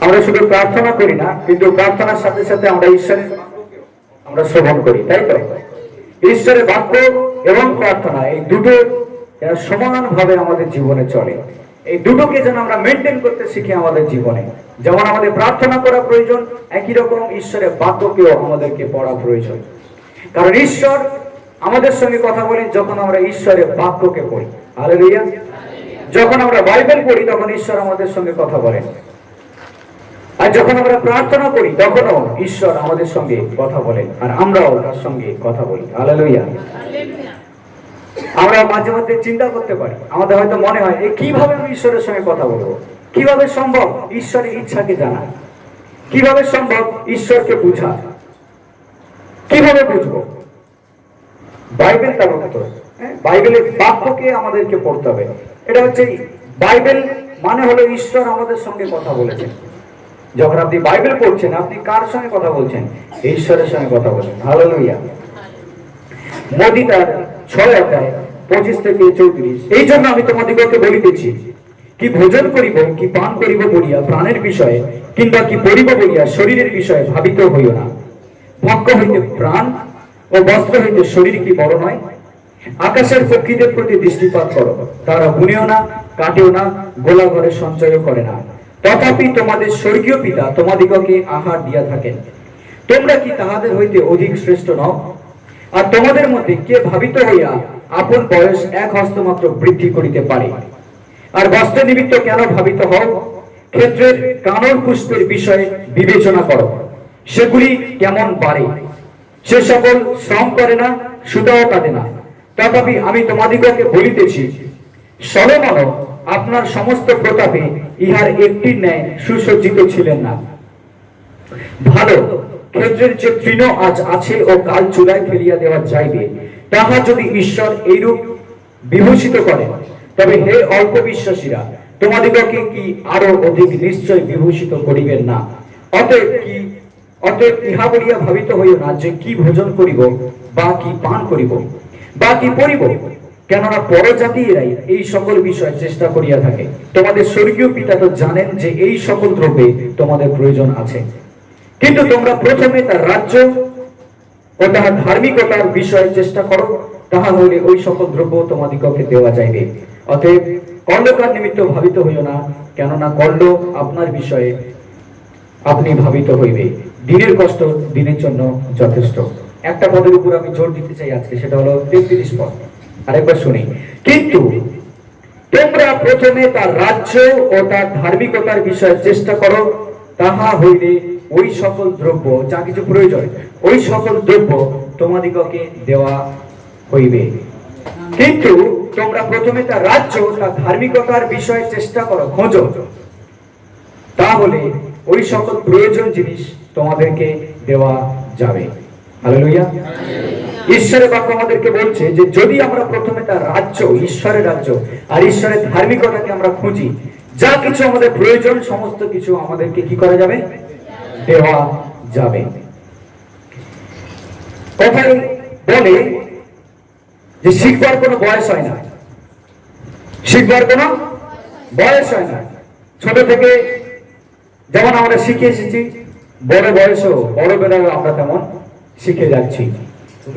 আমরা শুধু প্রার্থনা করি না, কিন্তু প্রার্থনার সাথে সাথে আমরা ঈশ্বরের আমরা শ্রবণ করি, তাই তো? ঈশ্বরের বাক্য এবং প্রার্থনা এই দুটো সমানভাবে আমাদের জীবনে চলে। এই দুটোকে যেন আমরা মেনটেন করতে শিখি আমাদের জীবনে। যেমন আমাদের প্রার্থনা করা প্রয়োজন, একই রকম ঈশ্বরের বাক্যকেও আমাদেরকে পড়া প্রয়োজন। কারণ ঈশ্বর আমাদের সঙ্গে কথা বলেন যখন আমরা ঈশ্বরের বাক্যকে পড়ি। হালেলুয়া। যখন আমরা বাইবেল পড়ি তখন ঈশ্বর আমাদের সঙ্গে কথা বলেন, আর যখন আমরা প্রার্থনা করি তখনও ঈশ্বর আমাদের সঙ্গে কথা বলেন, আর আমরাও তার সঙ্গে কথা বলি। হালেলুয়া। আমরা মাঝে মাঝে চিন্তা করতে পারি, আমাদের হয়তো মনে হয় কিভাবে আমি ঈশ্বরের সঙ্গে কথা বলবো, কিভাবে সম্ভব ঈশ্বরের ইচ্ছাকে জানা, কিভাবে সম্ভব ঈশ্বরকে বুঝা, কিভাবে বুঝবো? বাইবেল তার উত্তর। বাইবেলের বাক্যকে আমাদেরকে পড়তে হবে। এটা হচ্ছে বাইবেল মানে হলো ঈশ্বর আমাদের সঙ্গে কথা বলেছেন। যখন আপনি বাইবেল পড়ছেন আপনি কার সঙ্গে কথা বলছেন? ঈশ্বরের সঙ্গে কথা বলছেন। হালেলুয়া। মোদি তার 6 অধ্যায় 25 থেকে 34, এই জন্য আমি তোমাদিগকে বলিতেছি, কি ভোজন করিব কি পান করিব বলিয়া প্রাণের বিষয়ে কিংবা কি পরিব বলিয়া শরীরের বিষয়ে ভাবিত হইও না। ভক্ষ হইতে প্রাণ ও বস্ত্র হইতে শরীর কি বড় নয়? আকাশের পক্ষীদের প্রতি দৃষ্টিপাত করো, তারা বুনেও না, কাটেও না, গোলা ঘরে সঞ্চয় করে না, তথাপি তোমাদের স্বর্গীয় পিতা তোমাদিগকে আহার দিয়া থাকেন। তোমরা কি তাহাদের হইতে অধিক শ্রেষ্ঠ নও? আর তোমাদের মধ্যে কে ভাবিত হইয়া আপন বয়স 1 হস্তমাত্র বৃদ্ধি করিতে পারে? আর বস্ত্র নিমিত্ত কেন ভাবিত হও? ক্ষেত্রের কানর পুষ্পের বিষয়ে বিবেচনা করো, সেগুলি কেমন বাড়ে, সে সকল শ্রম করে না, সুতাও কাটে না। তথাপি আমি তোমাদিগকে বলিতেছি, সলোমন আপনার সমস্ত প্রতাপে ইহার একটির ন্যায় সুসজ্জিত ছিলেন না। ভালো ক্ষেত্রের যে তৃণ আজ আছে ও কাল চুলায় ফেলিয়া দেওয়া যাইবে, তাহা যদি ঈশ্বর এইরূপ বিভূষিত করেন, তবে হে অল্প বিশ্বাসীরা, তোমাদিগকে কি আরো অধিক নিশ্চয় বিভূষিত করিবেন না? অতএব ইহা বলিয়া ভাবিত হইও না যে কি ভোজন করিব বা কি পান করিব বা কি পরিব, কেননা পরজাতিরাই এই সকল বিষয়ে চেষ্টা করিয়া থাকে। তোমাদের স্বর্গীয় পিতা তো জানেন যে এই সকল দ্রব্যে তোমাদের প্রয়োজন আছে। কিন্তু তোমরা প্রথমে তার রাজ্য ও তাহার ধার্মিকতার বিষয়ে চেষ্টা করো, তাহা হইলে ওই সকল দ্রব্য তোমাদিগকে দেওয়া যাইবে। অতএব কল্লকার নিমিত্ত ভাবিত হইও না, কেননা কল্ল আপনার বিষয়ে আপনি ভাবিত হইবে। দিনের কষ্ট দিনের জন্য যথেষ্ট। একটা পদের উপর আমি জোর দিতে চাই আজকে, সেটা হলো 33 পদ। আরেকবার শুনি। কিন্তু তোমরা প্রথমে তার রাজ্য ও তার ধার্মিকতার বিষয়ে চেষ্টা করো, তাহা হইলে ওই সকল দ্রব্য, যা কিছু প্রয়োজন, ওই সকল দ্রব্য তোমাদিগকে দেওয়া হইবে। কিন্তু তোমরা প্রথমে তার রাজ্য, তার ধার্মিকতার বিষয়ে চেষ্টা করো, খোঁজো, তাহলে ওই সকল প্রয়োজন জিনিস তোমাদেরকে দেওয়া যাবে। হালেলুয়া। ঈশ্বরের বাক্য আমাদেরকে বলছে যে যদি আমরা প্রথমে তার রাজ্য, ঈশ্বরের রাজ্য আর ঈশ্বরের ধার্মিকতাকে আমরা খুঁজি, যা কিছু আমাদের প্রয়োজন সমস্ত কিছু আমাদেরকে কি করা যাবে? দেওয়া যাবে। কথাই বলে যে শিখবার কোনো বয়স হয় না, শিখবার কোনো বয়স হয় না। ছোট থেকে যেমন আমরা শিখে এসেছি, বড় বয়সেও বড় বেলায় আমরা তেমন শিখে যাচ্ছি।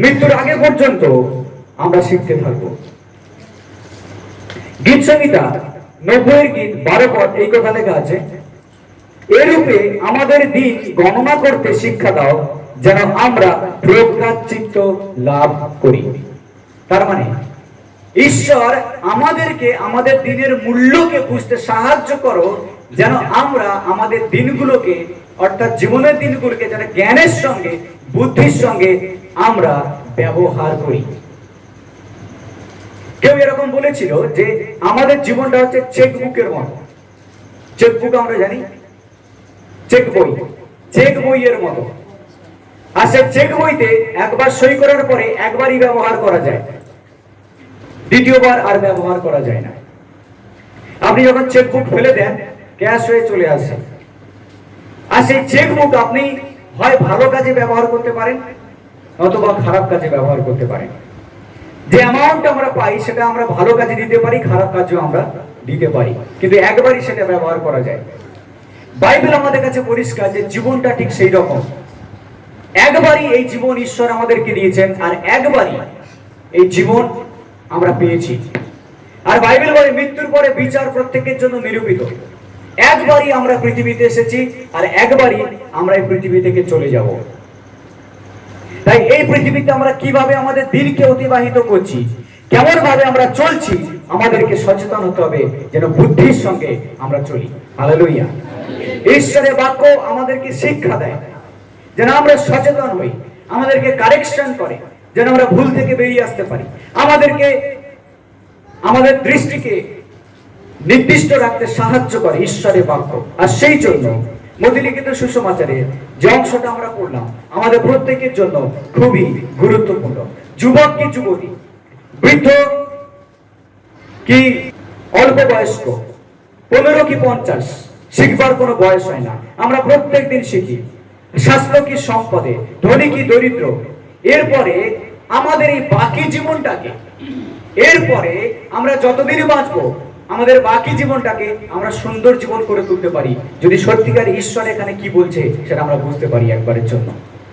মৃত্যুর আগে পর্যন্ত আমরা শিখতে থাকবো। গীত সংহিতা 90 গীত 12 পদ এই কথা লেখা আছে, এরূপে আমাদের দিন গণনা করতে শিক্ষা দাও, যেন আমরা প্রজ্ঞাচিত্ত লাভ করি। তার মানে ঈশ্বর আমাদেরকে আমাদের দিনের মূল্যকে বুঝতে সাহায্য করো, যেন আমরা আমাদের দিনগুলোকে, অর্থাৎ জীবনের দিনগুলোকে যেন জ্ঞানের সঙ্গে, বুদ্ধির সঙ্গে আমরা ব্যবহার করি। কেউ এরকম বলেছিল যে আমাদের জীবনটা হচ্ছে চেকবুকের মতো। চেকবুক আমরা জানি, চেক বই, চেক বইয়ের মতো। আর সে চেক বইতে একবার সই করার পরে একবারই ব্যবহার করা যায়, দ্বিতীয়বার আর ব্যবহার করা যায় না। আপনি যখন চেকবুক ফেলে দেন, ক্যাশ হয়ে চলে আসে। আর সেই চেকবুক আপনি হয় ভালো কাজে ব্যবহার করতে পারেন, অথবা খারাপ কাজে ব্যবহার করতে পারেন। যে অ্যামাউন্ট আমরা পাই সেটা আমরা ভালো কাজে দিতে পারি, খারাপ কাজেও আমরা দিতে পারি, কিন্তু একবারই সেটা ব্যবহার করা যায়। বাইবেল আমাদের কাছে পরিষ্কার যে জীবনটা ঠিক সেই রকম। একবারই এই জীবন ঈশ্বর আমাদেরকে দিয়েছেন, আর একবারই এই জীবন আমরা পেয়েছি। আর বাইবেল বলে মৃত্যুর পরে বিচার প্রত্যেকের জন্য নিরূপিত। একবারই আমরা পৃথিবীতে এসেছি, আর একবারই আমরা এই পৃথিবী থেকে চলে যাব। তাই এই পৃথিবীতে আমরা কিভাবে আমাদের দিনকে অতিবাহিত করছি, কেমন ভাবে আমরা চলছি, আমাদেরকে সচেতন হতে হবে যেন বুদ্ধির সঙ্গে আমরা চলি। হালেলুয়া। ঈশ্বরের বাক্য আমাদেরকে শিক্ষা দেয় যেন আমরা সচেতন হই, আমাদেরকে কারেকশন করে যেন আমরা ভুল থেকে বেরিয়ে আসতে পারি, আমাদেরকে আমাদের দৃষ্টিকে নির্দিষ্ট রাখতে সাহায্য করে ঈশ্বরের বাক্য। আর সেই জন্য মথিলিখিত সুসমাচারের যে অংশটা আমরা পড়লাম আমাদের প্রত্যেকের জন্য খুবই গুরুত্বপূর্ণ। যুবক কি যুবতী, বৃদ্ধ কি অল্প বয়স্ক, 15 কি 50, শিখবার কোনো বয়স হয় না। আমরা প্রত্যেক দিন শিখি। স্বাস্থ্য কি সম্পদে, ধনী কি দরিদ্র, এরপরে আমাদের এই বাকি জীবনটাকে, এরপরে আমরা যতদিন বাঁচবো আমাদের বাকি জীবনটাকে আমরা সুন্দর জীবন করে তুলতে পারি যদি সত্যিকার ঈশ্বর এখানে কি বলছে সেটা আমরা বুঝতে পারি একবারের জন্য।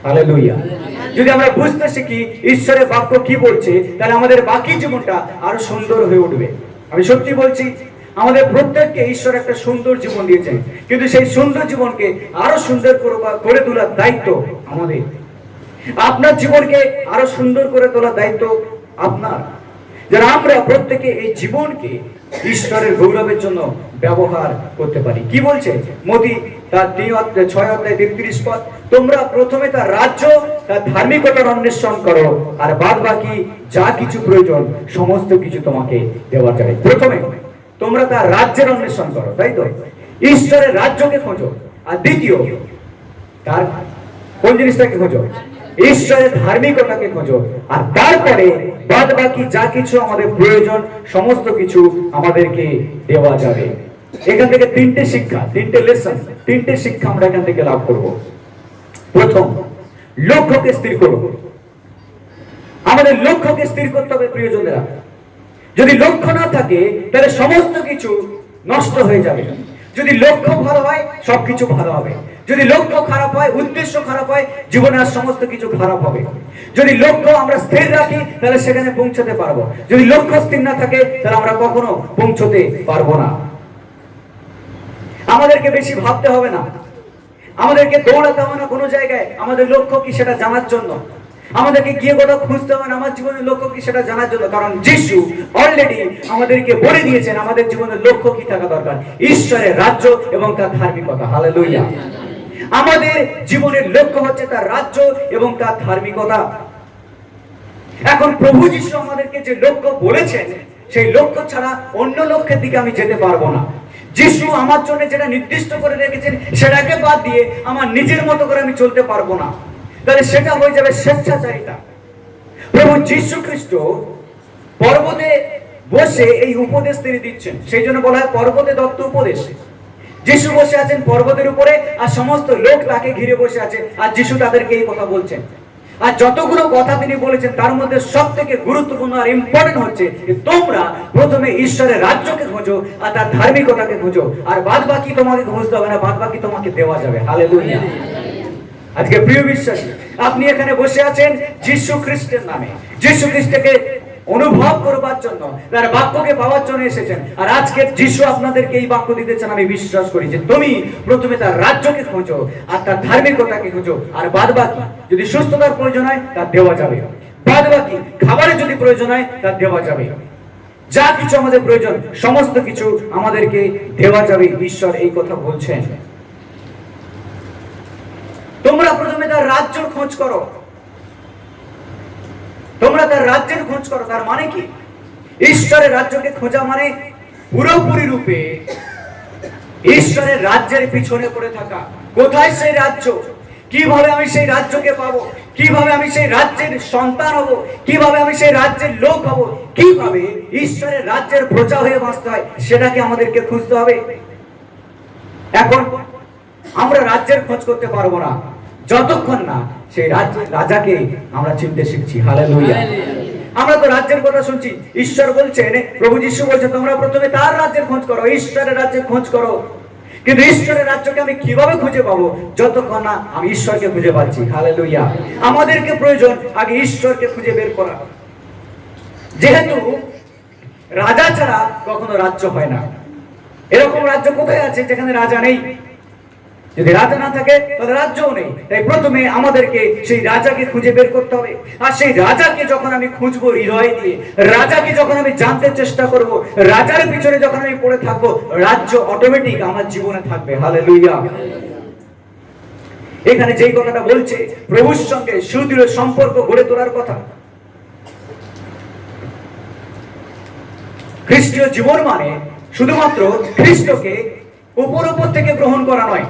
হালেলুয়া। যদি আমরা বুঝতে শিখি ঈশ্বরের বাক্য কি বলছে, তাহলে আমাদের বাকি জীবনটা আরো সুন্দর হয়ে উঠবে। আমি সত্যি বলছি, আমাদের প্রত্যেককে ঈশ্বর একটা সুন্দর জীবন দিয়েছেন, কিন্তু সেই সুন্দর জীবনকে আরো সুন্দর করে তোলার দায়িত্ব আমাদের। আপনার জীবনকে আরো সুন্দর করে তোলার দায়িত্ব আপনার, যেন আমরা প্রত্যেকে এই জীবনকে ঈশ্বরের গৌরবের জন্য ব্যবহার করতে পারি। কি বলছে মতি তার 6:33 তোমরা প্রথমে তার রাজ্য, তার ধার্মিকতার অন্বেষণ করো, আর বাদ বাকি যা কিছু প্রয়োজন সমস্ত কিছু তোমাকে দেওয়া যাবে। প্রথমে তোমরা তার রাজ্যের অন্বেষণ করো, তাই তো? ঈশ্বরের রাজ্যকে খোঁজো। আর দ্বিতীয়, তার কোন জিনিসটাকে খোঁজো? ঈশ্বরের ধার্মিকতাকে খোঁজো। আর তারপরে বাদ বাকি যা কিছু আমাদের প্রয়োজন সমস্ত কিছু আমাদেরকে দেওয়া যাবে। এখান থেকে তিনটে শিক্ষা, তিনটে লেসন, তিনটে শিক্ষা আমরা এখান থেকে লাভ করব। প্রথম, লক্ষ্যকে স্থির করো। আমাদের লক্ষ্যকে স্থির করতে হবে প্রিয়জনেরা। যদি লক্ষ্য না থাকে তাহলে সমস্ত কিছু নষ্ট হয়ে যাবে। যদি লক্ষ্য ভালো হয় সবকিছু ভালো হবে, যদি লক্ষ্য খারাপ হয়, উদ্দেশ্য খারাপ হয়, জীবনের সমস্ত কিছু খারাপ হবে। যদি লক্ষ্য আমরা স্থির রাখি তাহলে সেখানে পৌঁছতে পারবো, যদি লক্ষ্য স্থির না থাকে তাহলে আমরা কখনো পৌঁছতে পারবো না। আমাদেরকে বেশি ভাবতে হবে না, আমাদেরকে দৌড়াতে হবে না কোনো জায়গায় আমাদের লক্ষ্য কি সেটা জানার জন্য, আমাদেরকে গিয়ে কোথাও খুঁজতে হবে না আমার জীবনের লক্ষ্য কি সেটা জানার জন্য। কারণ যিশু অলরেডি আমাদেরকে বলে দিয়েছেন আমাদের জীবনের লক্ষ্য কি থাকা দরকার, ঈশ্বরের রাজ্য এবং তার ধার্মিকতা। হালেলুয়া। আমাদের জীবনের লক্ষ্য হচ্ছে তার রাজ্য এবং তার ধার্মিকতা। এখন প্রভু যিশু আমাদেরকে যে লক্ষ্য বলেছেন সেই লক্ষ্য ছাড়া অন্য লক্ষ্যের দিকে আমি যেতে পারবো না। যিশু আমার জন্য যেটা নির্দিষ্ট করে রেখেছেন সেটাকে বাদ দিয়ে আমার নিজের মতো করে আমি চলতে পারবো না, তাহলে সেটা হয়ে যাবে স্বেচ্ছাচারিতা। প্রভু যীশু খ্রিস্ট পর্বতে বসে এই উপদেশ তিনি দিচ্ছেন, সেই জন্য বলা হয় পর্বতে দত্ত উপদেশ। যিশু বসে আছেন পর্বতের উপরে আর সমস্ত লোক তাকে ঘিরে বসে আছে, আর যিশু তাদেরকে এই কথা বলছেন। আর যতগুলো কথা তিনি বলেছেন তার মধ্যে সব থেকে গুরুত্বপূর্ণ আর ইম্পর্টেন্ট হচ্ছে তোমরা প্রথমে ঈশ্বরের রাজ্যকে খোঁজো আর তার ধার্মিকতাকে খোঁজো, আর বাদ বাকি তোমাকে খুঁজতে হবে না, বাদ বাকি তোমাকে দেওয়া যাবে। হালেলুয়া। আজকে প্রিয় বিশ্বাসী, আপনি এখানে বসে আছেন যীশু খ্রিস্টের নামে, যীশু খ্রিস্টকে অনুভব করবার জন্য, তার বাক্যকে পাওয়ার জন্য এসেছেন। আর আজকে যিশু আপনাদেরকে এই বাক্য দিতেছেন, আমি বিশ্বাস করি যে তুমি প্রথমে তার রাজ্যকে খোঁজো আর তার ধার্মিকতাকে খোঁজো, আর বাদ বাকি যদি সুস্থতার প্রয়োজন হয় তা দেওয়া যাবে, বাদ বাকি খাবারের যদি প্রয়োজন হয় তা দেওয়া যাবে, যা কিছু আমাদের প্রয়োজন সমস্ত কিছু আমাদেরকে দেওয়া যাবে। ঈশ্বর এই কথা বলছেন। তোমরা প্রথমে তার রাজ্যের খোঁজ করো, তোমরা তার রাজ্যের খোঁজ করো। তার মানে কি? ঈশ্বরের রাজ্যকে খোঁজা মানে পুরোপুরি রূপে ঈশ্বরের রাজ্যের পিছনে পড়ে থাকা। কোথায় সেই রাজ্য? কিভাবে আমি সেই রাজ্যকে পাবো? কিভাবে আমি সেই রাজ্যের সন্তান হব? কিভাবে আমি সেই রাজ্যের লোক হব? কিভাবে ঈশ্বরের রাজ্যের প্রজা হয়ে বাঁচতে হয় সেটাকে আমাদেরকে খুঁজতে হবে। এখন আমরা রাজ্যের খোঁজ করতে পারবো না যতক্ষণ না সেই রাজাকে আমরা চিনতে শিখছি। হালেলুয়া। আমরা তো রাজ্যের কথা শুনছি, ঈশ্বর বলছেন, প্রভু যীশু বলছেন তোমরা প্রথমে তার রাজ্যের খোঁজ করো, ঈশ্বরের রাজ্যের খোঁজ করো। কিন্তু ঈশ্বরের রাজ্যকে আমি কিভাবে খুঁজে পাবো? যতক্ষণ না আমি ঈশ্বরকে খুঁজে পাচ্ছি। হালেলুয়া। আমাদেরকে প্রয়োজন আগে ঈশ্বরকে খুঁজে বের করা। যেহেতু রাজা ছাড়া কখনো রাজ্য হয় না। এরকম রাজ্য কোথায় আছে যেখানে রাজা নেই? যদি রাজা না থাকে তাহলে রাজ্যও নেই। তাই প্রথমে আমাদেরকে সেই রাজাকে খুঁজে বের করতে হবে। আর সেই রাজাকে যখন আমি খুঁজবো হৃদয় দিয়ে, রাজাকে যখন আমি জানতে চেষ্টা করব, রাজার পিছনে যখন আমি পড়ে থাকবো, রাজ্য অটোমেটিক আমার জীবনে থাকবে। হালেলুয়া। এখানে যেই কথাটা বলছে, প্রভুর সঙ্গে সুদৃঢ় সম্পর্ক গড়ে তোলার কথা। খ্রিস্টীয় জীবন মানে শুধুমাত্র খ্রিস্টকে উপর থেকে গ্রহণ করা নয়।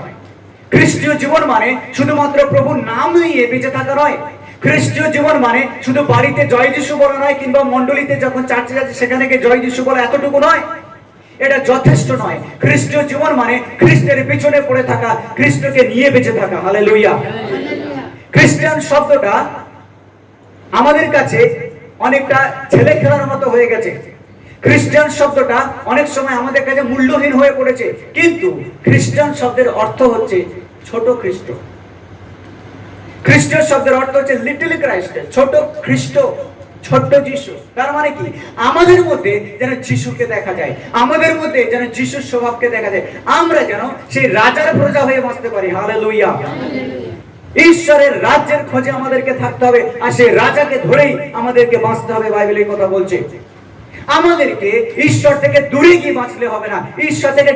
খ্রিস্টীয় জীবন মানে শুধুমাত্র প্রভুর নাম নিয়ে বেঁচে থাকা নয়। খ্রিস্টীয় জীবন মানে শুধু বাড়িতে জয় যিশু বলা নয়, কিংবা মণ্ডলীতে যখন চার্চে যাচ্ছে সেখানে গিয়ে জয় যিশু বলা, এতটুকু নয়। এটা যথেষ্ট নয়। খ্রিস্টীয় জীবন মানে খ্রিস্টের পিছনে পড়ে থাকা, খ্রিস্টকে নিয়ে বেঁচে থাকা। হালেলুয়া। খ্রিস্টান শব্দটা আমাদের কাছে অনেকটা ছেলে খেলার মতো হয়ে গেছে। খ্রিস্টান শব্দটা অনেক সময় আমাদের কাছে মূল্যহীন হয়ে পড়েছে। কিন্তু খ্রিস্টান শব্দের অর্থ হচ্ছে ছোট খ্রিস্ট। খ্রিস্টান শব্দের অর্থ হচ্ছে লিটল ক্রাইস্ট, ছোট খ্রিস্ট, ছোট্ট যিশু। তার মানে কি? আমাদের মধ্যে যেন যিশুকে দেখা যায়, আমাদের মধ্যে যেন যিশুর স্বভাবকে দেখা যায়, আমরা যেন সেই রাজার প্রজা হয়ে বাঁচতে পারি। হালেলুয়া। ঈশ্বরের রাজ্যের খোঁজে আমাদেরকে থাকতে হবে, আর সেই রাজাকে ধরেই আমাদেরকে বাঁচতে হবে। বাইবেল এই কথা বলছে। আমাদেরকে ঈশ্বর থেকে দূরে গিয়ে বাঁচলে হবে না, ঈশ্বর থেকে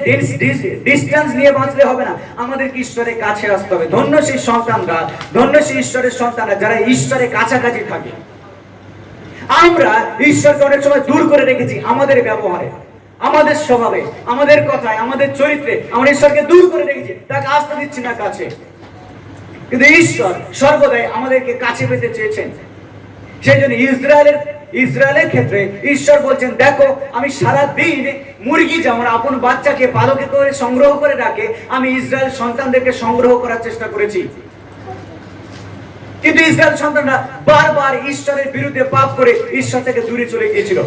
ডিস্টেন্স নিয়ে বাঁচলে হবে না, আমাদেরকে ঈশ্বরের কাছে আসতে হবে। ধন্য সেই সন্তানরা, ধন্য সেই ঈশ্বরের সন্তানরা যারা ঈশ্বরের কাছাকাছি থাকে। আমরা ঈশ্বরকে অনেক সময় দূর করে রেখেছি আমাদের ব্যবহারে, আমাদের স্বভাবে, আমাদের কথায়, আমাদের চরিত্রে আমরা ঈশ্বরকে দূর করে রেখেছি, তাকে আসতে দিচ্ছি না কাছে। কিন্তু ঈশ্বর সর্বদাই আমাদেরকে কাছে পেতে চেয়েছেন। সেই জন্য ইসরায়েলের ক্ষেত্রে ঈশ্বর বলছেন, দেখো আমি সারা দিন মুরগি যেমন আপন বাচ্চাকে পালকে করে সংগ্রহ করে রাখে, আমি ইসরায়েল সন্তানদেরকে সংগ্রহ করার চেষ্টা করেছি। কিন্তু ইসরায়েল সন্তানরা বারবার ঈশ্বরের বিরুদ্ধে পাপ করে ঈশ্বর থেকে দূরে চলে গিয়েছিল।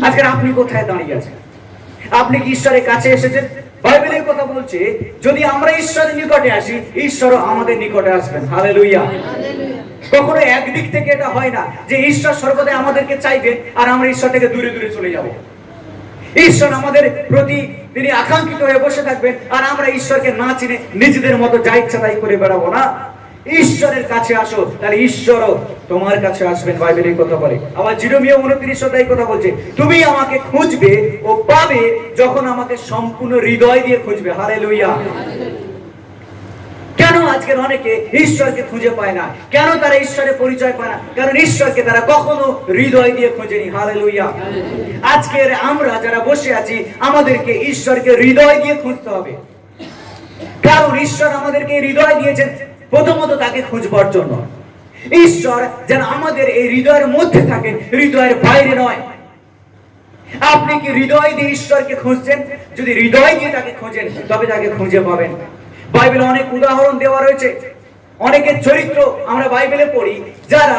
আজকে আপনি কোথায় দাঁড়িয়ে আছেন? আপনি কি ঈশ্বরের কাছে এসেছেন? বাইবেলের কথা বলছে, যদি আমরা ঈশ্বরের নিকটে আসি, ঈশ্বরও আমাদের নিকটে আসবেন। হালেলুয়া। কখনো একদিক থেকে এটা হয় না যে ঈশ্বর সর্বদাই আমাদেরকে চাইবেন আর আমরা ঈশ্বর থেকে দূরে দূরে চলে যাব। ঈশ্বর আমাদের প্রতি তিনি আকাঙ্ক্ষিত হয়ে বসে থাকবেন, আর আমরা ঈশ্বরকে না চিনে নিজেদের মতো যা ইচ্ছা তাই করে বেড়াবো না। ঈশ্বরের কাছে আসো, তাহলে ঈশ্বরও তোমার কাছে আসবেন। বাইবেল এই কথা বলে। আবার জিরোমিয়া 29 অধ্যায় কথা বলছে, তুমি আমাকে খুঁজবে ও পাবে যখন আমাকে সম্পূর্ণ হৃদয় দিয়ে খুঁজবে। হালেলুয়া। কেন আজকের অনেকে ঈশ্বরকে খুঁজে পায় না? কেন তারা ঈশ্বরের পরিচয় পায় না? কারণ ঈশ্বরকে তারা কখনো হৃদয় দিয়ে খুঁজেনি। হালেলুয়া। আজকের আমরা যারা বসে আছি, আমাদেরকে ঈশ্বরকে হৃদয় দিয়ে খুঁজতে হবে। কারণ ঈশ্বর আমাদেরকে হৃদয় দিয়েছেন প্রথমত তাকে খুঁজবার জন্য। ঈশ্বর যেন আমাদের এই হৃদয়ের মধ্যে থাকেন, হৃদয়ের বাইরে নয়। আপনি কি হৃদয় দিয়ে ঈশ্বরকে খুঁজছেন? যদি হৃদয় দিয়ে তাকে খোঁজেন, তবে তাকে খুঁজে পাবেন। বাইবেলে অনেক উদাহরণ দেওয়া রয়েছে, অনেকের চরিত্র আমরা বাইবেলে পড়ি, যারা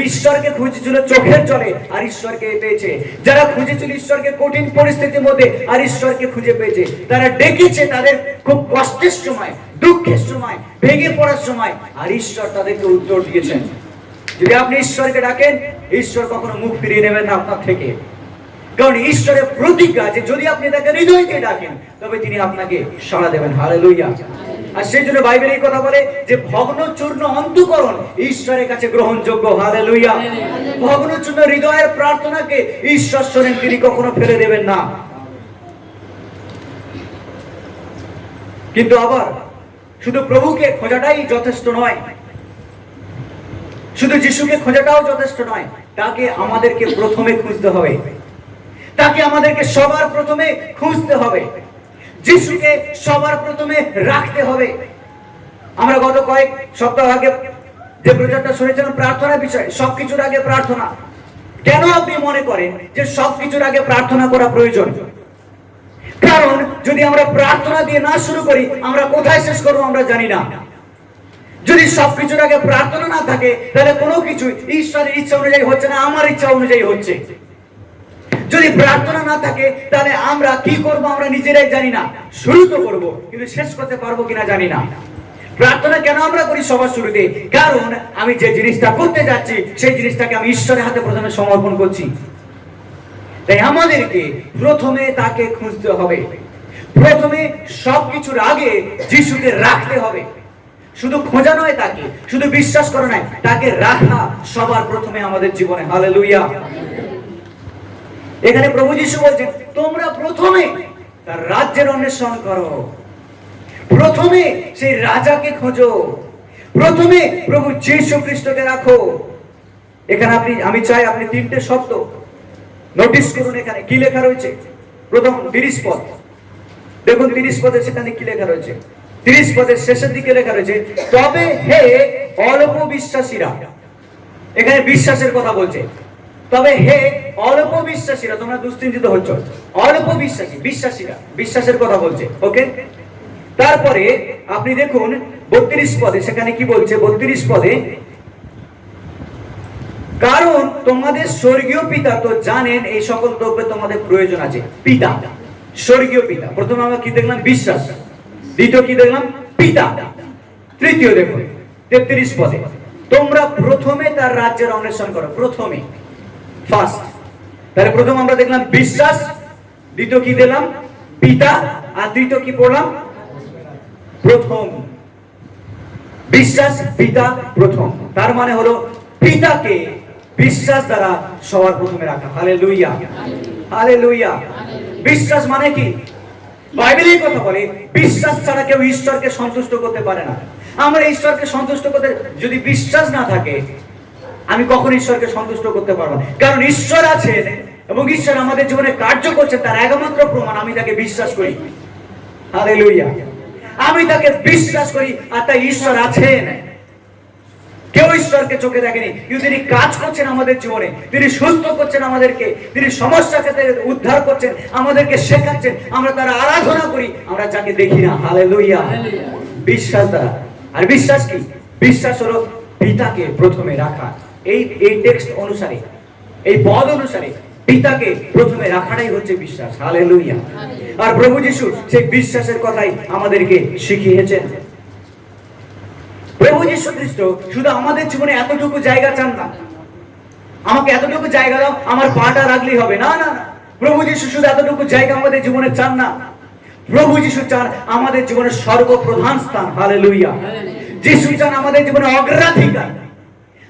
ঈশ্বরকে খুঁজেছিল চোখের জলে আর ঈশ্বরকে পেয়েছে, যারা খুঁজেছিল ঈশ্বরকে কঠিন পরিস্থিতির মধ্যে আর ঈশ্বরকে খুঁজে পেয়েছে, তারা ডেকেছে তাদের খুব কষ্টের সময়, দুঃখের সময়, ভেঙে পড়ার সময়, আর ঈশ্বর তাদেরকে উত্তর দিয়েছেন। যদি আপনি ঈশ্বরকে ডাকেন, ঈশ্বর কখনো মুখ ফিরিয়ে নেবেন না আপনার থেকে। কারণ ঈশ্বরের প্রতিজ্ঞা যে যদি আপনি তাকে হৃদয় দিয়ে ডাকেন, তবে তিনি আপনাকে সাড়া দেবেন। হালেলুয়া। আর সেই জন্য বাইবেল এই কথা বলে যে ভগ্ন চূর্ণ অন্তঃকরণ ঈশ্বরের কাছে গ্রহণযোগ্য। হালেলুয়া। ভগ্ন চূর্ণ হৃদয়ের প্রার্থনাকে ঈশ্বর শোনেন, তিনি কখনো ফেলে দেবেন না। কিন্তু আবার শুধু প্রভুকে খোঁজাটাই যথেষ্ট নয়, শুধু যিশুকে খোঁজাটাও যথেষ্ট নয়, তাকে আমাদেরকে প্রথমে খুঁজতে হবে, তাকে আমাদেরকে সবার প্রথমে খুঁজতে হবে, যিশুকে সবার প্রথমে রাখতে হবে। আমরা গত কয়েক সপ্তাহ আগে যে প্রচারটা শুনেছিলাম প্রার্থনার বিষয়ে, সবকিছুর আগে প্রার্থনা। কেন আপনি মনে করেন যে সবকিছুর আগে প্রার্থনা করা প্রয়োজন? কারণ যদি আমরা প্রার্থনা দিয়ে না শুরু করি, আমরা কোথায় শেষ করবো আমরা জানি না। যদি সবকিছুর আগে প্রার্থনা না থাকে, তাহলে কোনো কিছু ঈশ্বরের ইচ্ছা অনুযায়ী হচ্ছে না, আমার ইচ্ছা অনুযায়ী হচ্ছে। যদি প্রার্থনা না থাকে তাহলে আমরা কি করব আমরা নিজেরাই জানি না। শুরু তো করব কিন্তু শেষ করতে পারবো কিনা জানি না। প্রার্থনা কেন আমরা করি সবার শুরুতে? কারণ আমি যে জিনিসটা করতে যাচ্ছি সেই জিনিসটাকে আমি ঈশ্বরের হাতে প্রথমে সমর্পণ করছি। তাই আমাদেরকে প্রথমে তাকে খুঁজতে হবে, প্রথমে সবকিছুর আগে যিশুকে রাখতে হবে। শুধু খোঁজা নয়, তাকে শুধু বিশ্বাস করা নয়, তাকে রাখা সবার প্রথমে আমাদের জীবনে। হালেলুয়া। এখানে প্রভু যিশু বলছেন তোমরা প্রথমে তার রাজ্যের অন্বেষণ করো, প্রথমে সেই রাজাকে খোঁজো, প্রথমে প্রভু যীশু খ্রিস্টকে রাখো। এখানে আমি চাই আপনি তিনটে শব্দ নোটিস করুন। এখানে কি লেখা রয়েছে? প্রথম 30 পদ দেখুন, 30 পদে সেখানে কি লেখা রয়েছে? 30 পদের শেষের দিকে লেখা রয়েছে তবে হে অল্প বিশ্বাসীরা। এখানে বিশ্বাসের কথা বলছে। তবে হে অল্প বিশ্বাসীরা, তোমরা দুশ্চিন্তিত হচ্ছ, অল্প বিশ্বাসীরা বিশ্বাসের কথা বলছে। ওকে, তারপরে আপনি দেখুন 32 পদে সেখানে কি বলছে? 32 পদে কারণ তোমাদের স্বর্গীয় পিতা তো জানেন এই সকল দ্রব্যে তোমাদের প্রয়োজন আছে। পিতা, স্বর্গীয় পিতা। প্রথমে আমরা কি দেখলাম? বিশ্বাস। দ্বিতীয় কি দেখলাম? পিতা। তৃতীয় দেখুন 33 পদে তোমরা প্রথমে তার রাজ্যের অন্বেষণ করো। প্রথমে, ফার্স্ট। তাহলে প্রথম আমরা দেখলাম বিশ্বাস, দ্বিতীয় কি দেখলাম? পিতা, আর তৃতীয় কি পড়লাম? প্রথম। বিশ্বাস, পিতা, প্রথম। তার মানে হলো পিতাকে বিশ্বাস দ্বারা সবার প্রথমে রাখা। Hallelujah, hallelujah. বিশ্বাস মানে কি? বাইবেলের কথা বলে বিশ্বাস ছাড়া কেউ ঈশ্বরকে সন্তুষ্ট করতে পারে না। আমরা ঈশ্বরকে সন্তুষ্ট করতে যদি বিশ্বাস না থাকে আমি কখন ঈশ্বরকে সন্তুষ্ট করতে পারবো না। কারণ ঈশ্বর আছেন এবং ঈশ্বর আমাদের জীবনে কার্য করছে, তার একমাত্র প্রমাণ আমি তাকে বিশ্বাস করি। হালেলুয়া। আমি তাকে বিশ্বাস করি আর তাই ঈশ্বর আছেন। কেউ ঈশ্বরকে চোখে দেখেনি, কিন্তু তিনি কাজ করছেন আমাদের জীবনে, তিনি সুস্থ করছেন আমাদেরকে, তিনি সমস্যা থেকে উদ্ধার করছেন, আমাদেরকে শেখাচ্ছেন, আমরা তার আরাধনা করি, আমরা যাকে দেখি না। হালেলুয়া। বিশ্বাস দ্বারা। আর বিশ্বাস কি? বিশ্বাস হলো পিতাকে প্রথমে রাখা। এই টেক্সট অনুসারে, এই পদ অনুসারে পিতাকে প্রথমে রাখাটাই হচ্ছে বিশ্বাস। হালেলুয়া। আর প্রভু যিশু সেই বিশ্বাসের কথাই আমাদেরকে শিখিয়েছেন। প্রভু যীশু খ্রিস্ট শুধু আমাদের জীবনে এতটুকু জায়গা চান না, আমাকে এতটুকু জায়গা দাও আমার পাটা রাখলেই হবে, না না। প্রভু যীশু শুধু এতটুকু জায়গা আমাদের জীবনে চান না, প্রভু যীশু চান আমাদের জীবনের সর্বপ্রধান স্থান। হালেলুয়া। যীশু চান আমাদের জীবনে অগ্রাধিকার।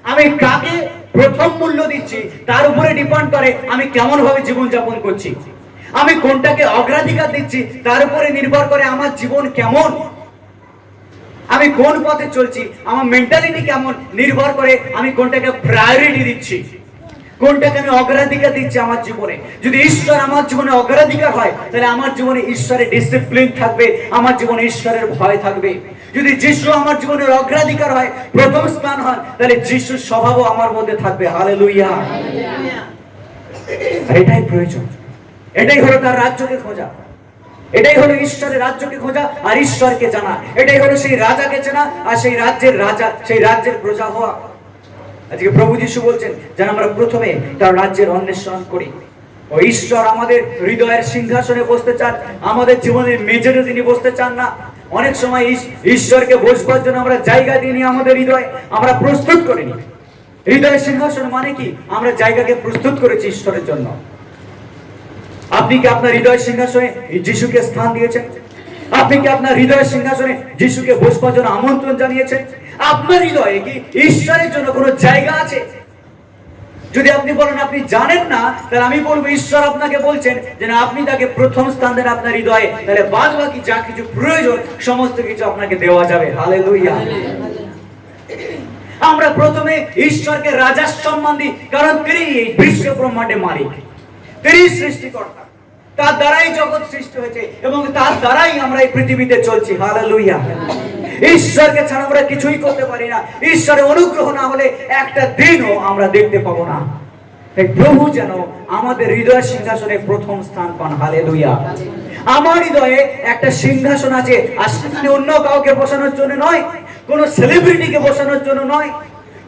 আমি কাকে প্রথম মূল্য দিচ্ছি তার উপরে ডিপেন্ড করে আমি কেমন ভাবে জীবন যাপন করছি। আমি কোনটাকে অগ্রাধিকার দিচ্ছি তার উপরে নির্ভর করে আমার জীবন কেমন, আমি কোন পথে চলছি, আমার মেন্টালিটি কেমন, নির্ভর করে আমি কোনটাকে প্রায়োরিটি দিচ্ছি, কোনটাকে আমি অগ্রাধিকার দিচ্ছি আমার জীবনে। যদি ঈশ্বর আমার জীবনে অগ্রাধিকার হয় তাহলে আমার জীবনে ঈশ্বরের ডিসিপ্লিন থাকবে, আমার জীবনে ঈশ্বরের ভয় থাকবে। যদি যিশু আমার জীবনের অগ্রাধিকার হয়, প্রথম স্থান হয়, তাহলে যিশুর স্বভাবও আমার মধ্যে থাকবে। হালেলুয়া। এটাই প্রয়োজন, এটাই হলো তার রাজ্যকে খোঁজা, এটাই হলো ঈশ্বরের রাজ্যকে খোঁজা আর ঈশ্বরকে জানা। এটাই হলো সেই রাজাকে চেনা আর সেই রাজ্যের রাজা, সেই রাজ্যের প্রজা হওয়া। আজকে প্রভু যিশু বলছেন যেন আমরা প্রথমে তার রাজ্যের অন্বেষণ করি। ও ঈশ্বর আমাদের হৃদয়ের সিংহাসনে বসতে চান, আমাদের জীবনের মেজরে তিনি বসতে চান না। অনেক সময় ঈশ্বরকে বসবার জন্য আমরা জায়গা দিইনি, আমাদের হৃদয় আমরা প্রস্তুত করিনি। হৃদয়ের সিংহাসন মানে কি? আমরা জায়গাকে প্রস্তুত করেছি ঈশ্বরের জন্য। আপনি কি আপনার হৃদয় সিংহাসনে যিশুকে স্থান দিয়েছেন? আপনি কি আপনার হৃদয় সিংহাসনে যিশুকে বসবার জন্য আমন্ত্রণ জানিয়েছেন? আপনার হৃদয়ে কি ঈশ্বরের জন্য কোনো জায়গা আছে? যদি আপনি বলেন আপনি জানেন না, তাহলে আমি বলবো ঈশ্বর আপনাকে বলছেন যে না, আপনি তাকে প্রথম স্থান দেন আপনার হৃদয়ে, তাহলে বাদ বাকি যা কিছু প্রয়োজন সমস্ত কিছু আপনাকে দেওয়া যাবে। হালেলুয়া। আমরা প্রথমে ঈশ্বরকে রাজার সম্মান দিই, কারণ তিনি এই বিশ্ব ব্রহ্মাণ্ডের মালিক, তিনি সৃষ্টিকর্তা, তার দ্বারাই জগৎ সৃষ্টি হয়েছে এবং তার দ্বারাই আমরা এই পৃথিবীতে চলছি। হালেলুয়া। ঈশ্বরকে ছাড়া আমরা কিছুই করতে পারি না। ঈশ্বরের অনুগ্রহ না হলে একটা দিনও আমরা দেখতে পাবো না। প্রভু যেন আমাদের হৃদয়ের সিংহাসনে প্রথম স্থান পান। হালেলুয়া। আমার হৃদয়ে একটা সিংহাসন আছে, আর সেখানে অন্য কাউকে বসানোর জন্য নয়, কোন সেলিব্রিটিকে বসানোর জন্য নয়,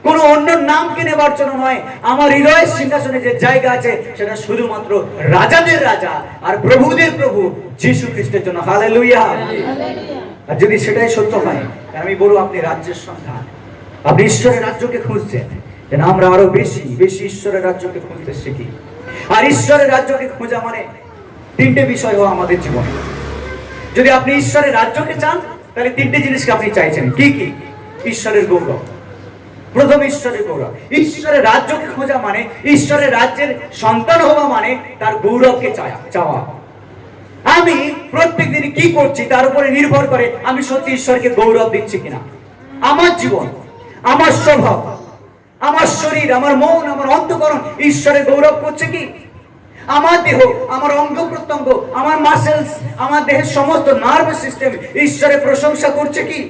কোনো অন্য নামকে নেবার জন্য নয়। আমার হৃদয়ের সিংহাসনে যে জায়গা আছে সেটা শুধুমাত্র রাজাদের রাজা আর প্রভুদের প্রভু যীশু খ্রিস্টের জন্য। হালেলুয়া। আর যদি সেটাই সত্য হয়, আমি বলবো আপনি রাজ্যের সন্তান, আপনি ঈশ্বরের রাজ্যকে খুঁজছেন, যেন আমরা আরো বেশি বেশি ঈশ্বরের রাজ্যকে খুঁজতে শিখি। আর ঈশ্বরের রাজ্যকে খোঁজা মানে তিনটে বিষয় হওয়া আমাদের জীবনে। যদি আপনি ঈশ্বরের রাজ্যকে চান, তাহলে তিনটে জিনিসকে আপনি চাইছেন। কি কি? ঈশ্বরের গৌরব, প্রথম ঈশ্বরের গৌরব। ঈশ্বরের রাজ্যকে খোঁজা মানে ঈশ্বরের রাজ্যের সন্তান হওয়া মানে তার গৌরবকে চাওয়া। আমি প্রত্যেকদিন কি করছি তার উপরে নির্ভর করে আমি সত্যি ঈশ্বরকে গৌরব দিচ্ছি কিনা। আমার জীবন, আমার স্বভাব, আমার শরীর, আমার মন, আমার অন্তঃকরণ ঈশ্বরের গৌরব করছে কি? আমার দেহ, আমার অঙ্গ প্রত্যঙ্গ, আমার মাসেলস, আমার দেহের সমস্ত নার্ভাস সিস্টেম ঈশ্বরের প্রশংসা করছে কি?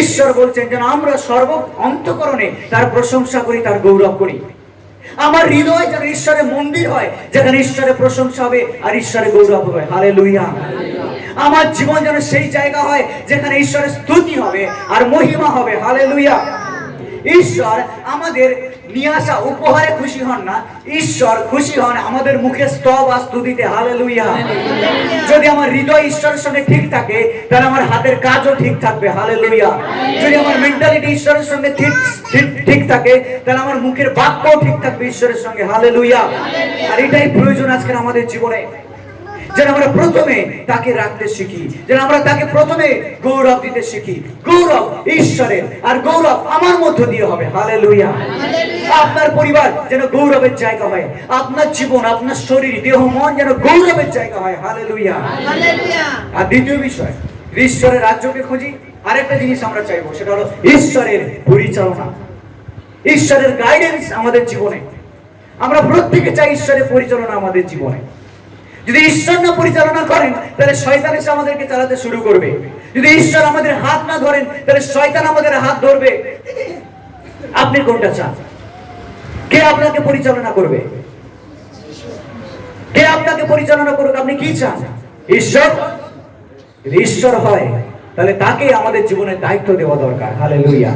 ঈশ্বর বলছেন যেন আমরা সর্ব অন্তঃকরণে তার প্রশংসা করি, তার গৌরব করি। আমার হৃদয় যেন ঈশ্বরের মন্দির হয়, যেখানে ঈশ্বরের প্রশংসা হবে আর ঈশ্বরের গৌরব হবে। হালেলুয়া। আমার জীবন যেন সেই জায়গা হয় যেখানে ঈশ্বরের স্তুতি হবে আর মহিমা হবে। হালেলুয়া। ঈশ্বর আমাদের নিয়ে আসা উপহারে খুশি হন না, ঈশ্বর খুশি হন আমাদের মুখে স্তব আর স্তুতিতে। হালেলুয়া। যদি আমার হৃদয় ঈশ্বরের সঙ্গে ঠিক থাকে, তাহলে আমার হাতের কাজও ঠিক থাকবে। হালেলুয়া। যদি আমার মেন্টালিটি ঈশ্বরের সঙ্গে ঠিক থাকে, তাহলে আমার মুখের বাক্যও ঠিক থাকবে ঈশ্বরের সঙ্গে। হালেলুয়া। আর এটাই প্রয়োজন আজকের আমাদের জীবনে, যেন আমরা প্রথমে তাকে রাখতে শিখি, যেন আমরা তাকে প্রথমে গৌরব দিতে শিখি। গৌরব ঈশ্বরের, আর গৌরব আমার মধ্য দিয়ে হবে। হালেলুয়া। আপনার পরিবার যেন গৌরবের জায়গা হয়, আপনার জীবন, আপনার শরীর, দেহ, মন যেন গৌরবের জায়গা হয়। হালেলুয়া। আর দ্বিতীয় বিষয়, ঈশ্বরের রাজ্যকে খুঁজি। আরেকটা জিনিস আমরা চাইবো, সেটা হলো ঈশ্বরের পরিচালনা, ঈশ্বরের গাইডেন্স আমাদের জীবনে। আমরা প্রত্যেকে চাই ঈশ্বরের পরিচালনা আমাদের জীবনে। যদি ঈশ্বর না পরিচালনা করেন, তাহলে শয়তান এসে আমাদেরকে চালাতে শুরু করবে। যদি ঈশ্বর আমাদের হাত না ধরেন, তাহলে শয়তান আমাদের হাত ধরবে। আপনি কোনটা চান? কে আপনাকে পরিচালনা করবে? কে আপনাকে পরিচালনা করুক? আপনি কি চান? ঈশ্বর? যদি ঈশ্বর হয়, তাহলে তাকে আমাদের জীবনের দায়িত্ব দেওয়া দরকার। হালেলুয়া।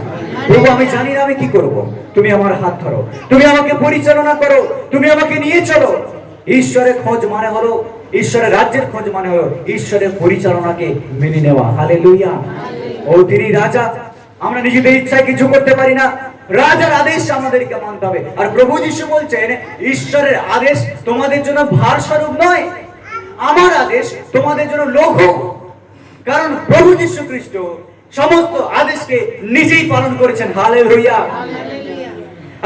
প্রভু, আমি জানি না আমি কি করব, তুমি আমার হাত ধরো, তুমি আমাকে পরিচালনা করো, তুমি আমাকে নিয়ে চলো। ঈশ্বরের খোঁজ মানে হলো, ঈশ্বরের রাজ্যের খোঁজ মানে হলো ঈশ্বরের পরিচালনাকে মেনে নেওয়া। হালেলুয়া। ও তিনি রাজা, আমরা নিজেদের ইচ্ছায় কিছু করতে পারি না, রাজার আদেশ আমাদেরকে মানতে হবে। আর প্রভু যিশু বলছেন, ঈশ্বরের আদেশ তোমাদের জন্য ভার স্বরূপ নয়, আমার আদেশ তোমাদের জন্য লঘু। কারণ প্রভু যীশু খ্রিস্ট সমস্ত আদেশকে নিজেই পালন করেছেন। হালেলুয়া।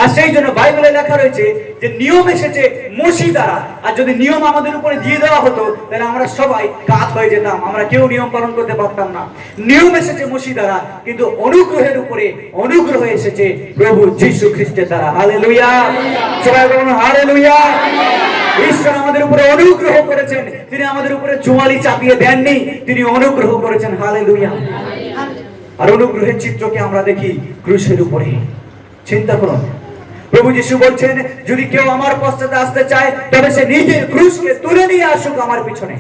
আর সেই জন্য বাইবেলে লেখা রয়েছে যে নিয়ম এসেছে মসি দ্বারা। আর যদি নিয়ম আমাদের উপরে দিয়ে দেওয়া হতো, তাহলে আমরা সবাই কাত হয়ে যেতাম, আমরা কেউ নিয়ম পালন করতে পারতাম না। নিয়ম এসেছে মসি দ্বারা, কিন্তু অনুগ্রহের উপরে অনুগ্রহ এসেছে প্রভু যীশু খ্রিস্টের দ্বারা। হালেলুয়া। সবাই বলুন হালেলুয়া। ঈশ্বর আমাদের উপরে অনুগ্রহ করেছেন, তিনি আমাদের উপরে চোয়ালি চাপিয়ে দেননি, তিনি অনুগ্রহ করেছেন। হালেলুয়া। আর অনুগ্রহের চিত্রকে আমরা দেখি ক্রুশের উপরে। চিন্তা করুন, প্রভু যীশু বলছেন, যদি কেউ আমার পশ্চাতে আসতে চায়, তবে সে নিজের ক্রুশকে তুলে নিয়ে আসুক আমার পিছনে।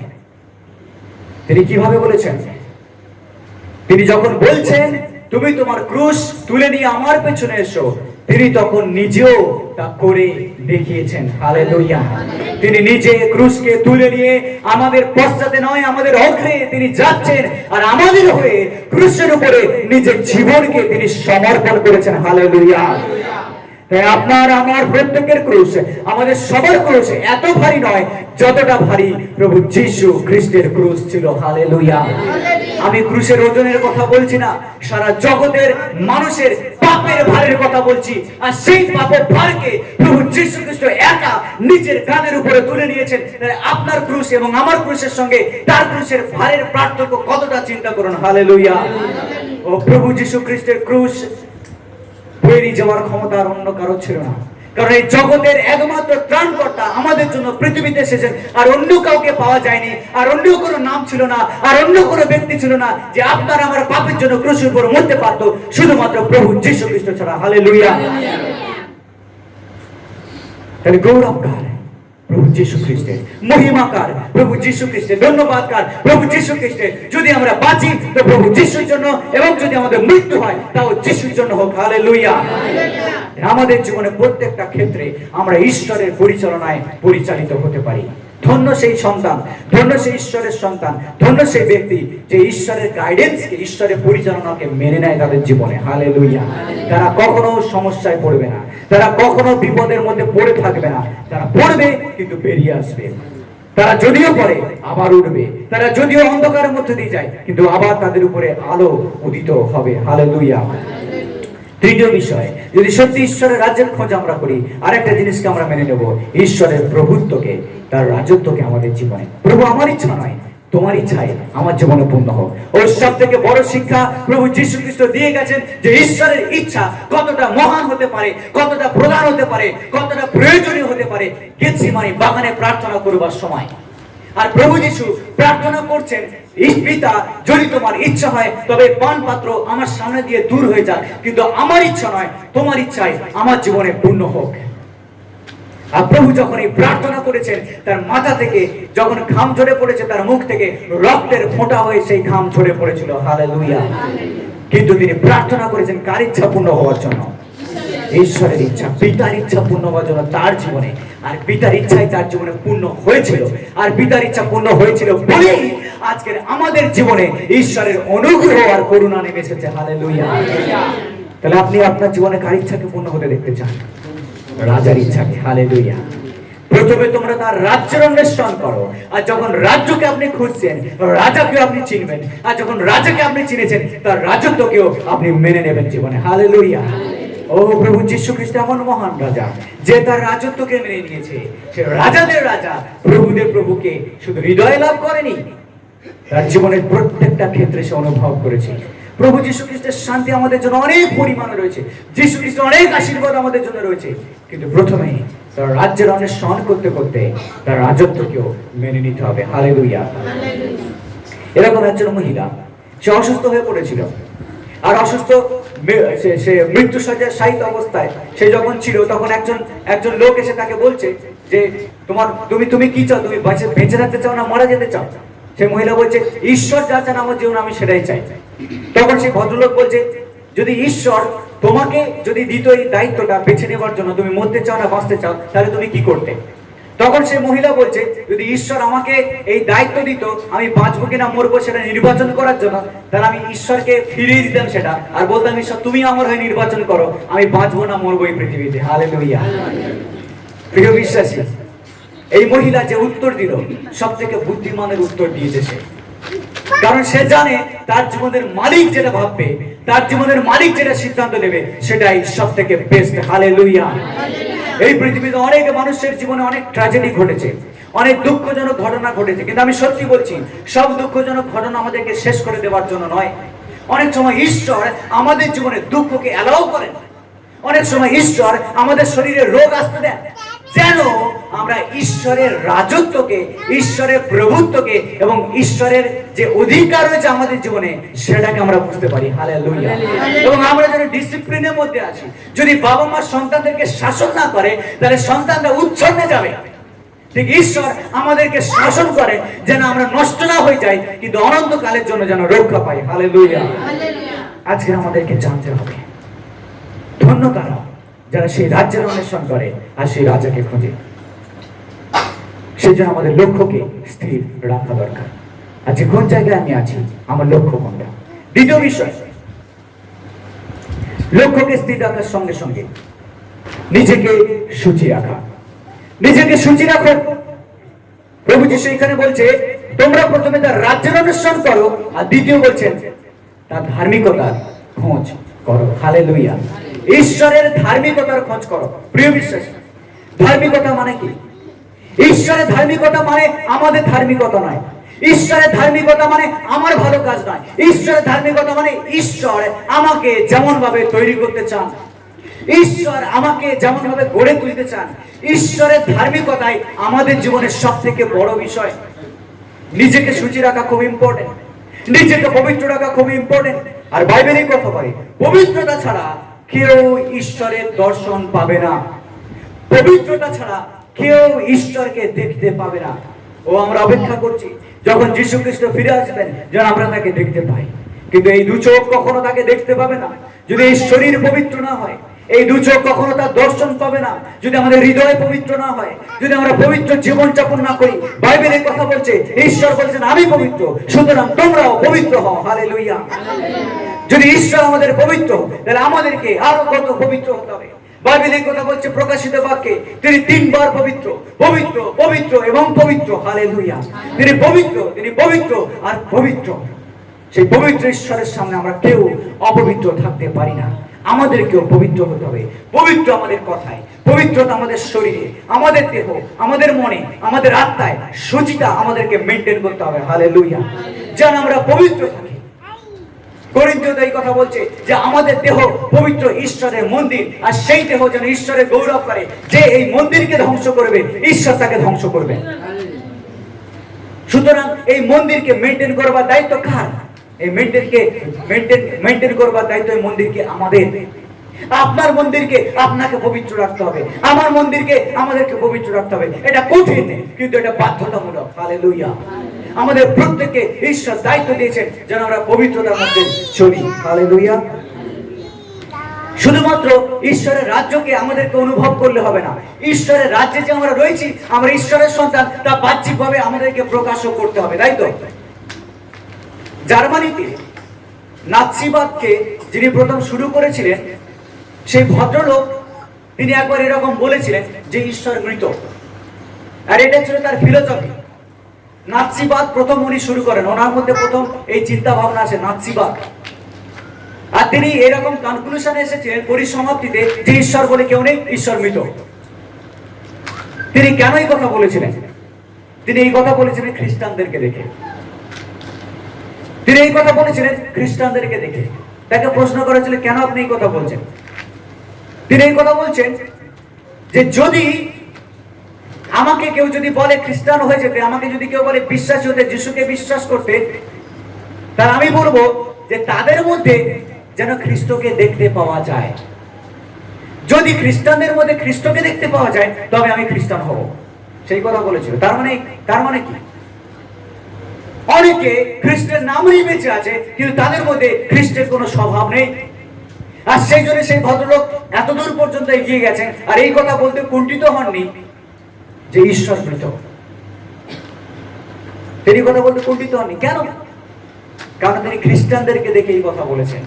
তিনি কিভাবে বলেছেন? তিনি যখন বলছেন তুমি তোমার ক্রুশ তুলে নিয়ে আমার পেছনে এসো, তিনি তখন নিজেও তা করে দেখিয়েছেন। হালেলুয়া। তিনি নিজে ক্রুশকে তুলে নিয়ে আমাদের পশ্চাতে নয়, আমাদের অগ্রে তিনি যাচ্ছেন, আর আমাদের হয়ে ক্রুশের উপরে নিজের জীবনকে তিনি সমর্পণ করেছেন। হালেলুয়া। তাই আপনার আমার প্রত্যেকের ক্রুশ, আমাদের সবার ক্রুশ এত ভারী নয় যতটা ভারী প্রভু যীশু খ্রিস্টের ক্রুশ ছিল। হালেলুয়া। আমি ক্রুশের ওজনের কথা বলছি না, সারা জগতের মানুষের পাপের ভারের কথা বলছি। আর সেই পাপের ভারকে প্রভু যীশু খ্রিস্ট একা নিজের কাঁধের উপরে তুলে নিয়েছেন। আপনার ক্রুশ এবং আমার ক্রুশের সঙ্গে তার ক্রুশের ভারের পার্থক্য কতটা চিন্তা করুন। হালেলুয়া। ও প্রভু যীশু খ্রিস্টের ক্রুশ বয়ে যাওয়ার ক্ষমতা আর অন্য কারো ছিল না, কারণ এই জগতের একমাত্র ত্রাণকর্তা আমাদের জন্য পৃথিবীতে এসেছেন। আর অন্য কাউকে পাওয়া যায়নি, আর অন্য কোনো নাম ছিল না, আর অন্য কোনো ব্যক্তি ছিল না যে আপনার আমার পাপের জন্য ক্রুশের উপর মরতে পারত, শুধুমাত্র প্রভু যীশু খ্রিস্ট ছাড়া। হালেলুয়া। তাহলে গৌরব কার? প্রভু যীশু খ্রিস্টের, মহিমাকার প্রভু যীশু খ্রিস্টের, ধন্যবাদকার প্রভু যীশু খ্রিস্টের। যদি আমরা বাঁচি তো প্রভু যীশুর জন্য, এবং যদি আমাদের মৃত্যু হয় তাও যীশুর জন্য হোক। হালেলুয়া। আমাদের জীবনে প্রত্যেকটা ক্ষেত্রে আমরা ঈশ্বরের পরিচালনায় পরিচালিত হতে পারি। ধন্য সেই সন্তান, ধন্য সেই ঈশ্বরের সন্তান, ধন্য সেই ব্যক্তি যে ঈশ্বরের গাইডেন্সকে, ঈশ্বরের পরিচালনাকে মেনে নেয় তাদের জীবনে। হালেলুয়া। তারা কখনো সমস্যায় পড়বে না, তারা কখনো বিপদের মধ্যে পড়ে থাকবে না। তারা পড়বে কিন্তু বেরিয়ে আসবে। তারা যদিও পড়ে আবার উঠবে, তারা যদিও অন্ধকারের মধ্যে দিয়ে যায় কিন্তু আবার তাদের উপরে আলো উদিত হবে। হালেলুয়া। তৃতীয় বিষয়, যদি সত্যি ঈশ্বরের রাজ্যের খোঁজ আমরা করি, আরেকটা জিনিসকে আমরা মেনে নেব, ঈশ্বরের প্রভুত্বকে, তার রাজত্বকে আমাদের জীবনে। প্রভু আমার ইচ্ছা নয়, তোমার ইচ্ছায় আমার জীবনে পূর্ণ হোক। ওর সব থেকে বড় শিক্ষা প্রভু যীশু খ্রিস্ট দিয়ে গেছেন যে ঈশ্বরের ইচ্ছা কতটা মহান হতে পারে, কতটা প্রধান হতে পারে, কতটা প্রয়োজনীয় হতে পারে গেতসেমানি বাগানে প্রার্থনা করবার সময়। আর প্রভু যীশু প্রার্থনা করছেন, পিতা যদি তোমার ইচ্ছা হয় তবে পান পাত্র আমার সামনে দিয়ে দূর হয়ে যাক, কিন্তু আমার ইচ্ছা নয়, তোমার ইচ্ছায় আমার জীবনে পূর্ণ হোক। আর প্রভু যখন এই প্রার্থনা করেছেন, তার মাথা থেকে যখন ঘাম ঝরে পড়েছে, তার মুখ থেকে রক্তের ফোঁটা হয়ে সেই ঘাম ঝরে পড়েছিল। হালেলুয়া। কিন্তু তিনি প্রার্থনা করেছেন কার ইচ্ছা পূর্ণ হওয়ার জন্য? ঈশ্বরের ইচ্ছা, পিতার ইচ্ছা পূর্ণ হওয়ার জন্য তার জীবনে। আর পিতার ইচ্ছাই তার জীবনে পূর্ণ হয়েছিল। আর পিতার ইচ্ছা পূর্ণ হয়েছিল বলেই আজকের আমাদের জীবনে ঈশ্বরের অনুগ্রহ আর করুণা নেমে এসেছে। হালেলুয়া। তাহলে আপনি আপনার জীবনে কার ইচ্ছাকে পূর্ণ হতে দেখতে চান? রাজার ইচ্ছাকে। হালেলুয়া। প্রথমে তোমরা তার রাজ্যের অন্বেষণ করো, আর যখন রাজ্যকে আপনি খুঁজছেন রাজাকে আপনি চিনবেন, আর যখন রাজাকে আপনি চিনেছেন তার রাজত্বকেও আপনি মেনে নেবেন জীবনে। হালেলুয়া। ও প্রভু যীশু খ্রিস্ট এমন মহান রাজা যে তার রাজত্বকে মেনে নিয়েছে। সে রাজাদের রাজা, প্রভুদের প্রভুকে শুধু হৃদয়ে লাভ করেনি, তার জীবনের প্রত্যেকটা ক্ষেত্রে সে অনুভব করেছে। প্রভু যীশু খ্রিস্টের শান্তি আমাদের জন্য অনেক পরিমাণে রয়েছে, যীশু খ্রিস্টের অনেক আশীর্বাদ আমাদের জন্য রয়েছে, কিন্তু প্রথমে তার রাজ্যের অন্বেষণ করতে করতে তার রাজত্বকেও মেনে নিতে হবে। হালেলুয়া। এরকম একজন মহিলা, সে অসুস্থ হয়ে পড়েছিল। আর অসুস্থ, সে মৃত্যু শয্যায় শায়িত অবস্থায় সে যখন ছিল, তখন একজন লোক এসে তাকে বলছে যে তুমি কি চাও? তুমি বেঁচে থাকতে চাও না মারা যেতে চাও? সেই মহিলা বলছে, ঈশ্বর যা চান আমার জীবনে আমি সেটাই চাই। তখন সেই ভদ্রলোক বলছে, যদি ঈশ্বর তোমাকে যদি দিত এই দায়িত্বটা বেছে নেবার জন্য, তুমি মরতে চাও না বাঁচতে চাও, তাহলে তুমি কি করতে? তখন সেই মহিলা বলছে, যদি ঈশ্বর আমাকে এই দায়িত্ব দিত আমি বাঁচবো কিনা মরবো সেটা নির্বাচন করার জন্য, তাহলে আমি ঈশ্বরকে ফিরিয়ে দিতাম সেটা, আর বলতাম, ঈশ্বর তুমি আমার হয়ে নির্বাচন করো, আমি বাঁচবো না মরবো এই পৃথিবীতে। হালেলুয়া। প্রিয় বিশ্বাসী, এই মহিলা যে উত্তর দিল সব থেকে বুদ্ধিমানের উত্তর দিয়েছে সে। কারণ সে জানে তার জীবনের মালিক যেটা ভাববে, তার জীবনের মালিক যেটা সিদ্ধান্ত নেবে সেটাই সব থেকে বেস্ট। হালেলুয়া। এই পৃথিবীতে অনেক মানুষের জীবনে অনেক ট্র্যাজেডি ঘটেছে, অনেক দুঃখজনক ঘটনা ঘটেছে, কিন্তু আমি সত্যি বলছি সব দুঃখজনক ঘটনা আমাদেরকে শেষ করে দেওয়ার জন্য নয়। অনেক সময় ঈশ্বর আমাদের জীবনে দুঃখকে অ্যালাউ করেন, অনেক সময় ঈশ্বর আমাদের শরীরে রোগ আসতে দেন, যেন আমরা ঈশ্বরের রাজত্বকে, ঈশ্বরের প্রভুত্বকে এবং ঈশ্বরের যে অধিকার রয়েছে আমাদের জীবনে সেটাকে আমরা বুঝতে পারি। হালেলুয়া। এবং আমরা যেন ডিসিপ্লিনের মধ্যে আছি। যদি বাবা মা সন্তানদেরকে শাসন না করে তাহলে সন্তানরা উচ্ছন্নে যাবে। ঠিক ঈশ্বর আমাদেরকে শাসন করে যেন আমরা নষ্ট না হয়ে যাই, কিন্তু অনন্তকালের জন্য যেন রক্ষা পাই। হালেলুয়া। আজকে আমাদেরকে জানতে হবে ধন্য তারা যারা সেই রাজ্যের অন্বেষণ করে আর সেই রাজাকে খোঁজে। সেই জন্য আমাদের লক্ষ্যকে স্থির রাখা দরকার। আজকে কোন জায়গায় আমি আছি, আমার লক্ষ্য কোনটা? দ্বিতীয় বিষয়, লক্ষ্যকে স্থির রাখার সঙ্গে সঙ্গে নিজেকে সূচি রাখা। নিজেকে সূচি রাখো। প্রভু যীশু এখানে বলছে তোমরা প্রথমে তার রাজ্যের অন্বেষণ করো, আর দ্বিতীয় বলছেন তার ধার্মিকতার খোঁজ করো। হালেলুয়া। ঈশ্বরের ধার্মিকতার খোঁজ করো। প্রিয় বিশ্বাসী, ধার্মিকতা মানে কি? ঈশ্বরের ধার্মিকতা মানে আমাদের ধার্মিকতা নয়। ঈশ্বরের ধার্মিকতা মানে আমার ভালো কাজ নয়। ঈশ্বরের ধার্মিকতা মানে ঈশ্বর আমাকে যেমন ভাবে তৈরি করতে চান, ঈশ্বর আমাকে যেমন ভাবে গড়ে তুলতে চান। ঈশ্বরের ধার্মিকতাই আমাদের জীবনের সব থেকে বড় বিষয়। নিজেকে সূচি রাখা খুব ইম্পর্টেন্ট, নিজেকে পবিত্র রাখা খুব ইম্পর্টেন্ট। আর বাইবেলই কথা বলে পবিত্রতা ছাড়া কেউ ঈশ্বরের দর্শন পাবে না। পবিত্রতা ছাড়া কেউ ঈশ্বরকে দেখতে পাবে না। ও আমরা অপেক্ষা করছি যখন যীশু খ্রিস্ট ফিরে আসবেন যেন আমরা তাকে দেখতে পাই। কিন্তু এই দু চোখ কখনো তাকে দেখতে পাবে না যদি এই শরীর পবিত্র না হয়। এই দু চোখ কখনো তার দর্শন পাবে না যদি আমাদের হৃদয় পবিত্র না হয়, যদি আমরা পবিত্র জীবন যাপন না করি। বাইবেলের কথা বলছে, ঈশ্বর বলছেন আমি পবিত্র, সুতরাং তোমরাও পবিত্র হও। হালেলুয়া। যদি ঈশ্বর আমাদের পবিত্র, তাহলে আমাদেরকে আরো কত পবিত্র হতে হবে। বাইবেলের কথা বলছে প্রকাশিত বাক্যে, তিনি তিনবার পবিত্র, পবিত্র, পবিত্র এবং পবিত্র। হালেলুয়া। তিনি পবিত্র, তিনি পবিত্র আর পবিত্র। সেই পবিত্র ঈশ্বরের সামনে আমরা কেউ অপবিত্র থাকতে পারি না। আমাদেরকেও পবিত্র হতে হবে। পবিত্র আমাদের কথায়, পবিত্রতা আমাদের শরীরে, আমাদের দেহ, আমাদের মনে, আমাদের আত্মায় শুচিতা আমাদেরকে মেনটেন করতে হবে। হালেলুয়া। যেন আমরা পবিত্র থাকি। করিন্থীয়দের এই কথা বলছে যে আমাদের দেহ পবিত্র ঈশ্বরের মন্দির, আর সেই দেহ যেন ঈশ্বরের গৌরব করে। যে এই মন্দিরকে ধ্বংস করবে, ঈশ্বর তাকে ধ্বংস করবে। সুতরাং এই মন্দিরকে মেনটেন করবার দায়িত্ব কার? এই মেনটেন করবার দায়িত্ব এই মন্দিরকে আমাদের। আপনার মন্দিরকে আপনাকে পবিত্র রাখতে হবে, আমার মন্দিরকে আমাদেরকে পবিত্র রাখতে হবে। এটা কঠিন কিন্তু এটা বাধ্যতামূলক। হালেলুয়া। আমাদের প্রত্যেককে ঈশ্বর দায়িত্ব দিয়েছেন যেন আমরা পবিত্রতার মধ্যে চলি। হালেলুয়া। শুধুমাত্র ঈশ্বরের রাজ্যকে আমাদেরকে অনুভব করলে হবে না। ঈশ্বরের রাজ্যে যে আমরা রয়েছি, আমরা ঈশ্বরের সন্তান, তা বাহ্যিকভাবে আমাদেরকে প্রকাশও করতে হবে, তাই তো? জার্মানিতে নাৎসিবাদকে যিনি প্রথম শুরু করেছিলেন, সেই ভদ্রলোক তিনি একবার এরকম বলেছিলেন যে ঈশ্বর মৃত। আর এটা ছিল তার ফিলোসফি। নাৎসিবাদ প্রথম উনি শুরু করেন, ওনার মধ্যে প্রথম এই চিন্তা ভাবনা আসে নাৎসিবাদ। আর তিনি এরকম কনক্লুশনে এসেছিলেন পরিসমাপ্তিতে যে ঈশ্বর বলে কেউ নেই, ঈশ্বর মৃত। তিনি কেন এই কথা বলেছিলেন? তিনি এই কথা বলেছিলেন খ্রিস্টানদেরকে দেখে। তিনি এই কথা বলেছিলেন খ্রিস্টানদেরকে দেখে। তাকে প্রশ্ন করেছিল কেন আপনি এই কথা বলছেন? তিনি এই কথা বলছেন যে যদি আমাকে কেউ যদি বলে খ্রিস্টান হয়ে যেতে, আমাকে যদি কেউ বলে বিশ্বাসী হতে, যিশুকে বিশ্বাস করতে, তাহলে আমি বলবো যে তাদের মধ্যে যেন খ্রিস্টকে দেখতে পাওয়া যায়। যদি খ্রিস্টানদের মধ্যে খ্রিস্টকে দেখতে পাওয়া যায় তবে আমি খ্রিস্টান হব। সেই কথা বলেছিল। তার মানে কি? অনেকে খ্রিস্টের নামই বেঁচে আছে কিন্তু তাদের মধ্যে খ্রিস্টের কোনো স্বভাব নেই। আর সেই জন্য সেই ভদ্রলোক এত দূর পর্যন্ত এগিয়ে গেছেন আর এই কথা বলতে কুণ্ঠিত হননি যে ঈশ্বর মৃত। তিনি কথা বলতে কুণ্ঠিত হননি। কেন? কারণ তিনি খ্রিস্টানদেরকে দেখে এই কথা বলেছেন।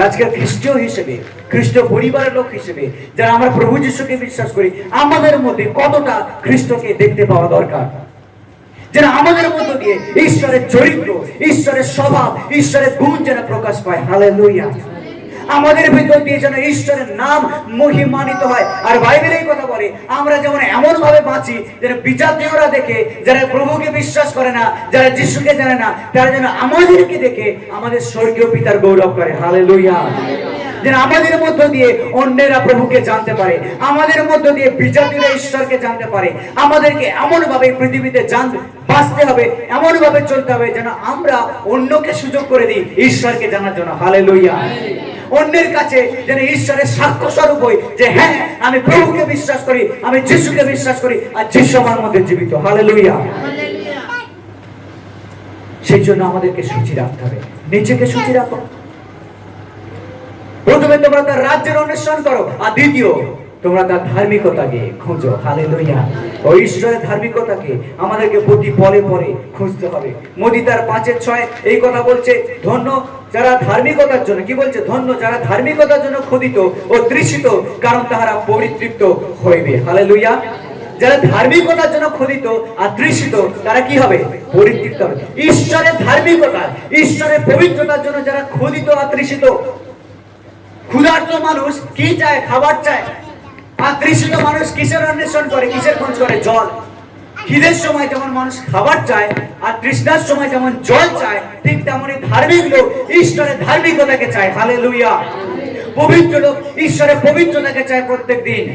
আজকে খ্রিস্টীয় হিসেবে, খ্রিস্ট পরিবারের লোক হিসেবে যারা আমরা প্রভু যিশুকে বিশ্বাস করি, আমাদের মধ্যে কতটা খ্রিস্টকে দেখতে পাওয়া দরকার, যেন আমাদের মধ্য দিয়ে ঈশ্বরের চরিত্র, ঈশ্বরের স্বভাব, ঈশ্বরের গুণ যেন প্রকাশ পায়। হালেলুয়া। আমাদের ভিতর দিয়ে যেন ঈশ্বরের নাম মহিমান্বিত হয়। আর বাইবেল এই কথা বলে আমরা যেমন এমন ভাবে বাঁচি যেন বিজাতীয়রা দেখে, যারা প্রভুকে বিশ্বাস করে না, যারা যিশুকে জানে না, তারা যেন আমাদেরকে দেখে আমাদের স্বর্গীয় পিতার গৌরব করে। হালেলুয়া। যেন আমাদের মধ্য দিয়ে অন্যেরা প্রভুকে জানতে পারে, আমাদের মধ্য দিয়ে বিজাতীয়রা ঈশ্বরকে জানতে পারে। আমাদেরকে এমন ভাবে পৃথিবীতে বাঁচতে হবে, এমন ভাবে চলতে হবে যেন আমরা অন্যকে সুযোগ করে দিই ঈশ্বরকে জানার জন্য। হালেলুয়া। অন্যের কাছে যেন ঈশ্বরের সাক্ষ্য স্বরূপ হই যে হ্যাঁ আমি প্রভুকে বিশ্বাস করি, আমি যিশুকে বিশ্বাস করি, আর যিশু আমার মধ্যে জীবিত। হালেলুয়া। সেই জন্য আমাদেরকে সূচি রাখতে হবে, নিজেকে সূচি রাখো। প্রথমে তোমরা তার রাজ্যের অন্বেষণ করো, আর দ্বিতীয় তোমরা তার ধার্মিকতাকে খোঁজো। হালেলুয়া। ওই ঈশ্বরের ধার্মিকতাকে আমাদেরকে প্রতি পলে পলে খুঁজতে হবে। মোদি তার 5:6 এই কথা বলছে, ধন্য যারা ধার্মিকতার জন্য, কি বলছে? ধন্য যারা ধার্মিকতার জন্য খোদিত ও তৃষিত, কারণ তাহারা পরিতৃপ্ত হইবে। হালেলুয়া। যারা ধার্মিকতার জন্য খোদিত আর তৃষিত, তারা কি হবে? পরিতৃপ্ত হবে। ঈশ্বরের ধার্মিকতা, ঈশ্বরের পবিত্রতার জন্য যারা খোদিত আর তৃষিত। ক্ষুধার্ত মানুষ কি চায়? খাবার চায়। আর তৃষিত মানুষ কিসের অন্বেষণ করে, কিসের খোঁজ করে? জল। খিদের সময় যেমন মানুষ খাবার চায় আর তৃষ্ণার সময় যেমন জল চায়, ঠিক তেমনি ধার্মিক লোক ঈশ্বরের ধার্মিকতাকে চায়। হালেলুয়া। পবিত্র লোক ঈশ্বরের পবিত্রতাকে চায় প্রত্যেক দিন।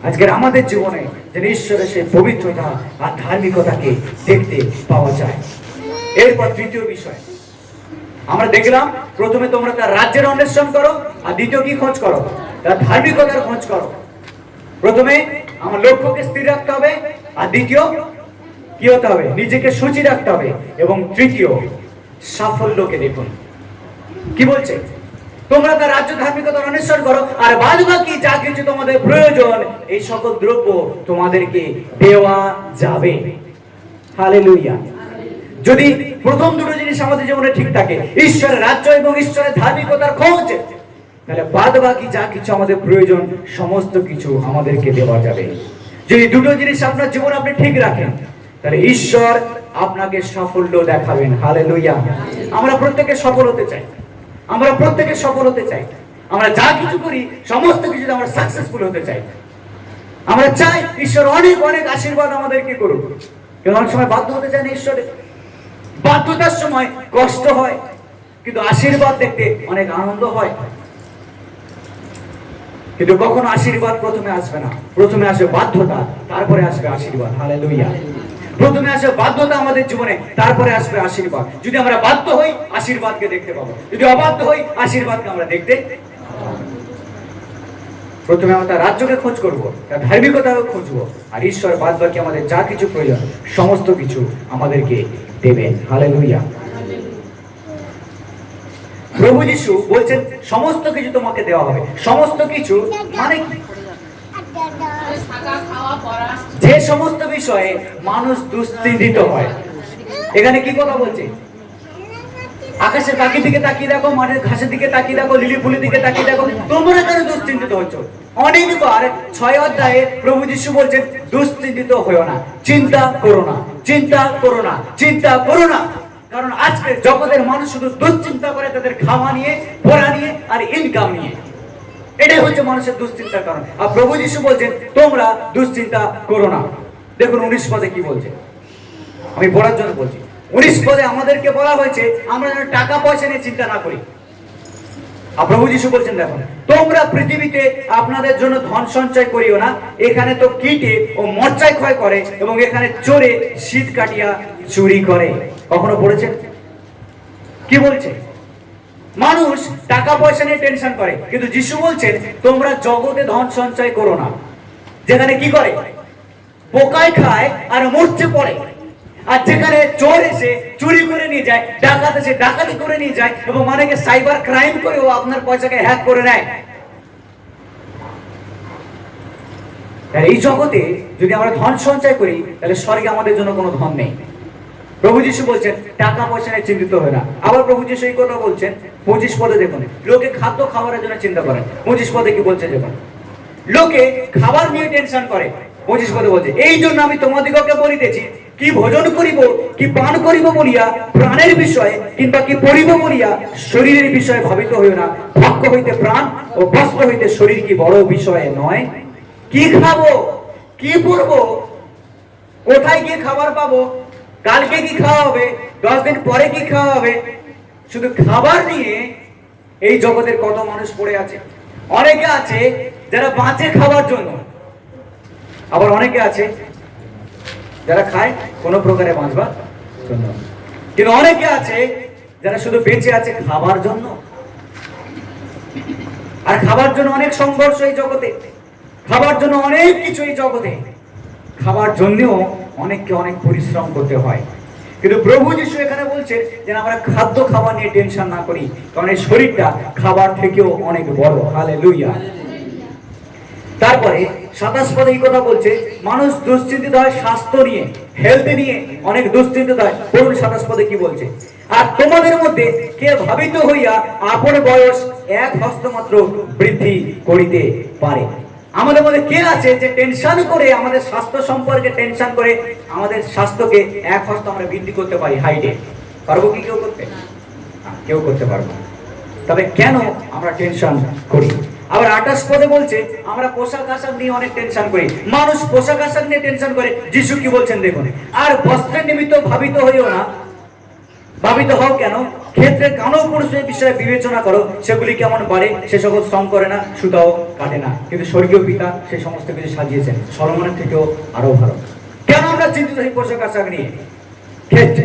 আজকের আমাদের জীবনে যেন ঈশ্বরের সেই পবিত্রতা আর ধার্মিকতাকে দেখতে পাওয়া যায়। এরপর তৃতীয় বিষয় আমরা দেখলাম, প্রথমে তোমরা তার রাজ্যের অন্বেষণ করো, আর দ্বিতীয় কি খোঁজ করো? তার ধার্মিকতার খোঁজ করো। প্রথমে আমার লক্ষ্যকে স্থির রাখতে হবে, আর দ্বিতীয় কি হতে হবে, নিজেকে সূচি রাখতে হবে, এবং তৃতীয় সাফল্যকে দেখুন। কি বলছে, তোমরা তার রাজ্য ধার্মিকতার অন্বেষণ করো, আর বাদ বাকি যা কিছু তোমাদের প্রয়োজন এই সকল দ্রব্য তোমাদেরকে দেওয়া যাবে। হালেলুয়া। যদি প্রথম দুটো জিনিস আমাদের জীবনে ঠিক থাকে, ঈশ্বরের রাজ্য এবং ঈশ্বরের ধার্মিকতার খোঁজ, তাহলে বাদ বাকি যা কিছু আমাদের প্রয়োজন সমস্ত কিছু আমাদেরকে দেওয়া যাবে। যদি দুটো জিনিস আপনার জীবনে আপনি ঠিক রাখেন, তাহলে ঈশ্বর আপনাকে সাফল্য দেখাবেন। হালেলুয়া। আমরা প্রত্যেকে সফল হতে চাই, আমরা প্রত্যেকে সফল হতে চাই। আমরা যা কিছু করি সমস্ত কিছু আমরা সাকসেসফুল হতে চাই। আমরা চাই ঈশ্বর অনেক অনেক আশীর্বাদ আমাদেরকে করুক, কিন্তু অনেক সময় বাধ্য হতে চায় না ঈশ্বরে। বাধ্যতার সময় কষ্ট হয়, কিন্তু আশীর্বাদ দেখতে অনেক আনন্দ হয়। কিন্তু কখনো আশীর্বাদ প্রথমে আসবে না, প্রথমে আসবে বাধ্যতা, তারপরে আসবে আশীর্বাদ। হালেলুয়া। প্রথমে আসবে বাধ্যতা আমাদের জীবনে, তারপরে আসবে আশীর্বাদ। যদি আমরা বাধ্য হই আশীর্বাদকে দেখতে পাবো, যদি অবাধ্য হই আশীর্বাদকে আমরা দেখতে। প্রথমে আমরা তার রাজ্যকে খোঁজ করবো, তার ধার্মিকতাকে খুঁজবো, আর ঈশ্বর বাদ বাকি আমাদের যা কিছু প্রয়োজন সমস্ত কিছু আমাদেরকে দেবেন। হালেলুয়া। প্রভু যিশু বলছেন সমস্ত কিছু তোমাকে দেওয়া হবে। সমস্ত কিছু মানে কি? যে সমস্ত বিষয়ে মানুষ দুশ্চিন্তিত হয়। এখানে কি কথা বলছে? আকাশের পাখির দিকে তাকিয়ে দেখো, মাঠের ঘাসের দিকে তাকিয়ে দেখো, লিলি ফুলের দিকে তাকিয়ে দেখো, তোমরা কেন দুশ্চিন্তিত হচ্ছ? অনেকবার 6 অধ্যায়ে প্রভু যিশু বলছেন দুশ্চিন্তিত হয়ো না, চিন্তা করো না, চিন্তা করো না, চিন্তা করো না। কারণ আজকে জগতের মানুষ শুধু দুশ্চিন্তা করে তাদের খাওয়া নিয়ে, পড়া নিয়ে, আর ইনকাম নিয়ে। এটাই হচ্ছে মানুষের দুশ্চিন্তার কারণ। আর প্রভু যিশু বলছেন তোমরা দুশ্চিন্তা করো না। দেখুন 19 পদে কি বলছে, আমি পড়ার জন্য বলছি। 19 পদে আমাদেরকে বলা হয়েছে আমরা যেন টাকা পয়সা নিয়ে চিন্তা না করি। আর প্রভু যিশু বলছেন দেখুন, তোমরা পৃথিবীতে আপনাদের জন্য ধন সঞ্চয় করিও না, এখানে তো কীটে ও মরচায় ক্ষয় করে, এবং এখানে চোরে শীত কাটিয়া চুরি করে। কখনো পড়েছেন? কি বলছে? মানুষ টাকা পয়সা নিয়ে টেনশন করে, কিন্তু যিশু বলছেন তোমরা জগতে ধন সঞ্চয় করো না, যেখানে কি করে, পোকায় খায় আর মরচে পড়ে, আর যেখানে চোর এসে চুরি করে নিয়ে যায়, ডাকাত এসে ডাকাতি করে নিয়ে যায়, এবং অনেকে সাইবার ক্রাইম করেও আপনার পয়সাকে হ্যাক করে নেয়। এই জগতে যদি আমরা ধন সঞ্চয় করি, তাহলে স্বর্গে আমাদের জন্য কোনো ধন নেই। প্রভু যিশু বলছেন টাকা পয়সা নিয়ে চিন্তিত হয় না। আবার প্রভু যিশু এই কথা বলছেন 25 পদে দেখুন, লোকে খাদ্য খাবারের জন্য চিন্তা করে। 25 পদে কি বলছে দেখুন, লোকে খাবার নিয়ে টেনশন করে। 25 পদে বলছে এই জন্য আমি তোমাদিগকে বলিতেছি, কি ভোজন করিব কি পান করিব বলিয়া প্রাণের বিষয়ে কিংবা কি পরিব বলিয়া শরীরের বিষয়ে ভাবিত হইও না। ভক্ষ হইতে প্রাণ ও বস্ত্র হইতে শরীর কি বড় বিষয়ে নয়? কি খাবো, কি পরবো, কোথায় গিয়ে খাবার পাবো, কালকে কি খাওয়া হবে, 10 দিন পরে কি খাওয়া হবে, শুধু খাবার নিয়ে এই জগতের কত মানুষ পড়ে আছে। অনেকে আছে যারা বাঁচে খাবার জন্য, আবার অনেকে আছে যারা খায় কোনো প্রকারে বাঁচবার জন্য, কিন্তু অনেকে আছে যারা শুধু বেঁচে আছে খাবার জন্য। আর খাবার জন্য অনেক সংঘর্ষ এই জগতে, খাবার জন্য অনেক কিছু এই জগতে, খাবার জন্যও অনেককে অনেক পরিশ্রম করতে হয়। কিন্তু প্রভু যিশু এখানে বলছে যে আমরা খাদ্য খাবার নিয়ে টেনশন না করি, কারণ এই শরীরটা খাবার থেকেও অনেক বড়। হালেলুয়া। তারপরে 27 পদে এই কথা বলছে মানুষ দুশ্চিন্তিত হয় স্বাস্থ্য নিয়ে, হেলথ নিয়ে অনেক দুশ্চিন্তিত হয়। পড়ুন 27 পদে কি বলছে, আর তোমাদের মধ্যে কে ভাবিত হইয়া আপন বয়স 1 হস্ত মাত্র বৃদ্ধি করিতে পারে? আমাদের মধ্যে কে আছে যে টেনশন করে, আমাদের স্বাস্থ্য সম্পর্কে টেনশন করে আমাদের স্বাস্থ্যকে 1 হস্ত আমরা বৃদ্ধি করতে পারি? হাইটে পারবো কি কেউ করতে? কেউ করতে পারবো। তবে কেন আমরা টেনশন করি? আবার 28 পদে বলছে আমরা পোশাক আশাক নিয়ে অনেক টেনশন করি। মানুষ পোশাক আশাক নিয়ে টেনশন করে। যিশু কি বলছেন দেখুন, আর বস্ত্রের নিমিত্ত ভাবিত হইও না। ভাবিত হও কেন? ক্ষেত্রে কানো পুরুষের বিষয়ে বিবেচনা করো, সেগুলি কেমন বাড়ে, সে সকল শ্রম করে না, সুতাও কাটে না, কিন্তু স্বর্গীয় পিতা সেই সমস্ত কিছু সাজিয়েছেন সলোমনের থেকেও আরো ভালো। কেন আমরা চিন্তিত হই পোশাক আশাক নিয়ে? ক্ষেত্রে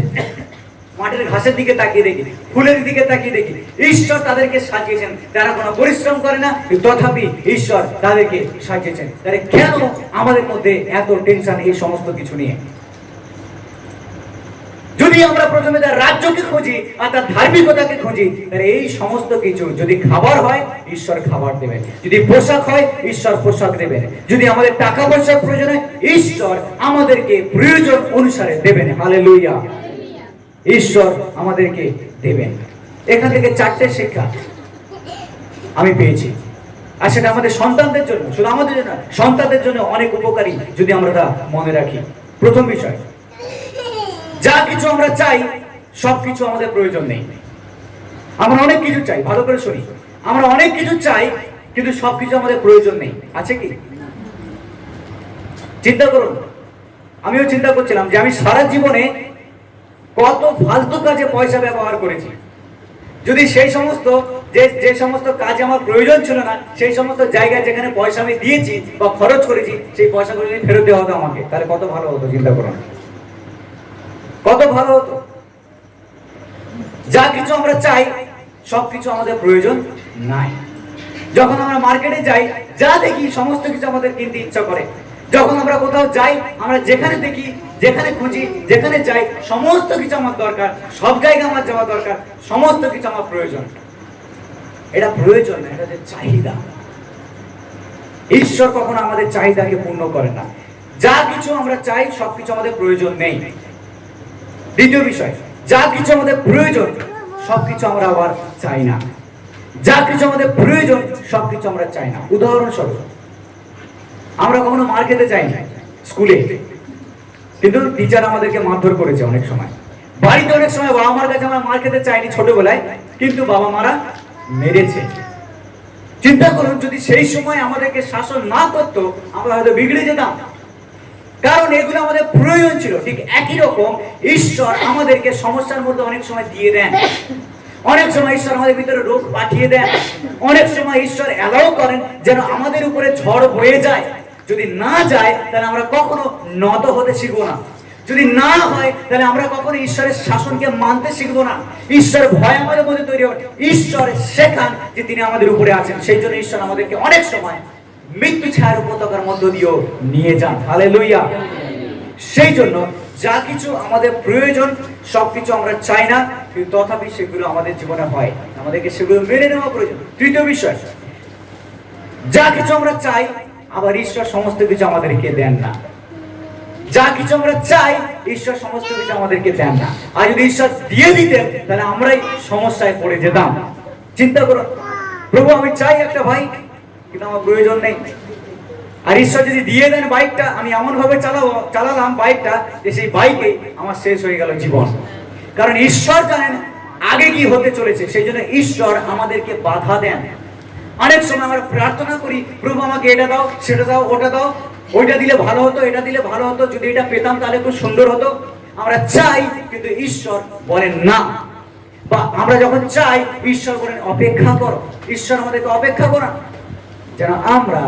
মাঠের ঘাসের দিকে তাকিয়ে দেখি, ফুলের দিকে তাকিয়ে দেখি, ঈশ্বর তাদেরকে সাজিয়েছেন। তারা কোনো পরিশ্রম করে না, তথাপি ঈশ্বর তাদেরকে সাজিয়েছেন। তাহলে কেন আমাদের মধ্যে এত টেনশন এই সমস্ত কিছু নিয়ে? যদি আমরা প্রথমে তার রাজ্যকে খুঁজি আর তার ধার্মিকতাকে খুঁজি, তাহলে এই সমস্ত কিছু, যদি খাবার হয় ঈশ্বর খাবার দেবেন, যদি পোশাক হয় ঈশ্বর পোশাক দেবেন, যদি আমাদের টাকা পয়সার প্রয়োজন হয় ঈশ্বর আমাদেরকে প্রয়োজন অনুসারে দেবেন। হালেলুয়া। ঈশ্বর আমাদেরকে দেবেন। এখান থেকে 4টে শিক্ষা আমি পেয়েছি, আর সেটা আমাদের সন্তানদের জন্য, শুধু আমাদের জন্য, সন্তানদের জন্য অনেক উপকারী যদি আমরা তা মনে রাখি। প্রথম বিষয়, যা কিছু আমরা চাই সবকিছু আমাদের প্রয়োজন নেই। আমরা অনেক কিছু চাই, ভালো করে শুনি, আমরা অনেক কিছু চাই কিন্তু সবকিছু আমাদের প্রয়োজন নেই। আছে কি? চিন্তা করুন। আমিও চিন্তা করছিলাম যে আমি সারা জীবনে কত ফালতু কাজে পয়সা ব্যবহার করেছি। যদি সেই সমস্ত যে সমস্ত কাজে আমার প্রয়োজন ছিল না, সেই সমস্ত জায়গায় যেখানে পয়সা আমি দিয়েছি বা খরচ করেছি, সেই পয়সাগুলো যদি ফেরত দেওয়া হতো আমাকে, তাহলে কত ভালো হতো। চিন্তা করুন, কত ভালো হতো। যা কিছু আমরা চাই সবকিছু আমাদের প্রয়োজন নাই। যখন আমরা মার্কেটে যাই, যা দেখি সমস্ত কিছু আমাদের কিনতে ইচ্ছা করে। যখন আমরা কোথাও যাই, আমরা যেখানে দেখি, যেখানে খুঁজি, যেখানে যাই, সমস্ত কিছু আমার দরকার, সব জায়গায় আমার যাওয়া দরকার, সমস্ত কিছু আমার প্রয়োজন। এটা প্রয়োজন না, এটা হচ্ছে চাহিদা। ঈশ্বর কখনো আমাদের চাহিদাকে পূর্ণ করে না। যা কিছু আমরা চাই সবকিছু আমাদের প্রয়োজন নেই। দ্বিতীয় বিষয়, যা কিছু আমাদের প্রয়োজন সবকিছু আমরা আবার চাই না। যা কিছু আমাদের প্রয়োজন সবকিছু আমরা চাই না। উদাহরণস্বরূপ, আমরা কখনো মার খেতে চাই না স্কুলে, কিন্তু টিচার আমাদেরকে মারধর করেছে অনেক সময়। বাড়িতে অনেক সময় বাবা মার কাছে আমরা মার খেতে চাইনি ছোটবেলায়, কিন্তু বাবা মারা মেরেছে। চিন্তা করুন, যদি সেই সময় আমাদেরকে শাসন না করতো, আমরা হয়তো বিগড়ে যেতাম। কারণ এগুলো আমাদের প্রয়োজন ছিল। ঠিক একই রকম ঈশ্বর আমাদেরকে সমস্যার মধ্যে অনেক সময় দিয়ে দেন। অনেক সময় ঈশ্বর আমাদের ভিতরে রোগ পাঠিয়ে দেন। অনেক সময় ঈশ্বর অ্যালাউ করেন যেন আমাদের উপরে ঝড় বয়ে যায়। যদি না যায় তাহলে আমরা কখনো নত হতে শিখবো না। যদি না হয় তাহলে আমরা কখনো ঈশ্বরের শাসনকে মানতে শিখবো না। ঈশ্বরের ভয় আমাদের মধ্যে তৈরি হয়। ঈশ্বর শেখান যে তিনি আমাদের উপরে আছেন। সেই জন্য ঈশ্বর আমাদেরকে অনেক সময় মৃত্যু ছায়ার উপত্যকার মধ্য দিয়েও নিয়ে যান। হালেলুয়া। সেই জন্য যা কিছু আমাদের প্রয়োজন সবকিছু আমরা চাই না, কিন্তু তথাপি সেগুলো আমাদের জীবনে হয়, আমাদেরকে সেগুলো মেনে নেওয়া প্রয়োজন। তৃতীয় বিষয়, যা কিছু আমরা চাই আবার ঈশ্বর সমস্ত কিছু আমাদেরকে দেন না। যা কিছু আমরা চাই ঈশ্বর সমস্ত কিছু আমাদেরকে দেন না। আর যদি ঈশ্বর দিয়ে দিতেন তাহলে আমরাই সমস্যায় পড়ে যেতাম। চিন্তা করো, প্রভু আমি চাই একটা বাইক, কিন্তু আমার প্রয়োজন নেই। আর ঈশ্বর যদি দিয়ে দেন বাইকটা, আমি এমন ভাবে চালালাম বাইকটা যে সেই বাইকে আমার শেষ হয়ে গেল জীবন। কারণ ঈশ্বর জানেন আগে কি হতে চলেছে, সেই জন্য ঈশ্বর আমাদেরকে বাধা দেন। অনেক সময় আমরা প্রার্থনা করি, প্রভু আমাকে এটা দাও, সেটা দাও, ওটা দাও, ওইটা দিলে ভালো হতো, এটা দিলে ভালো হতো, যদি এটা পেতাম তাহলে খুব সুন্দর হতো। আমরা চাই, কিন্তু ঈশ্বর বলেন না। বা আমরা যখন চাই, ঈশ্বর বলেন অপেক্ষা করো। ঈশ্বর আমাদেরকে অপেক্ষা করান যেন আমরা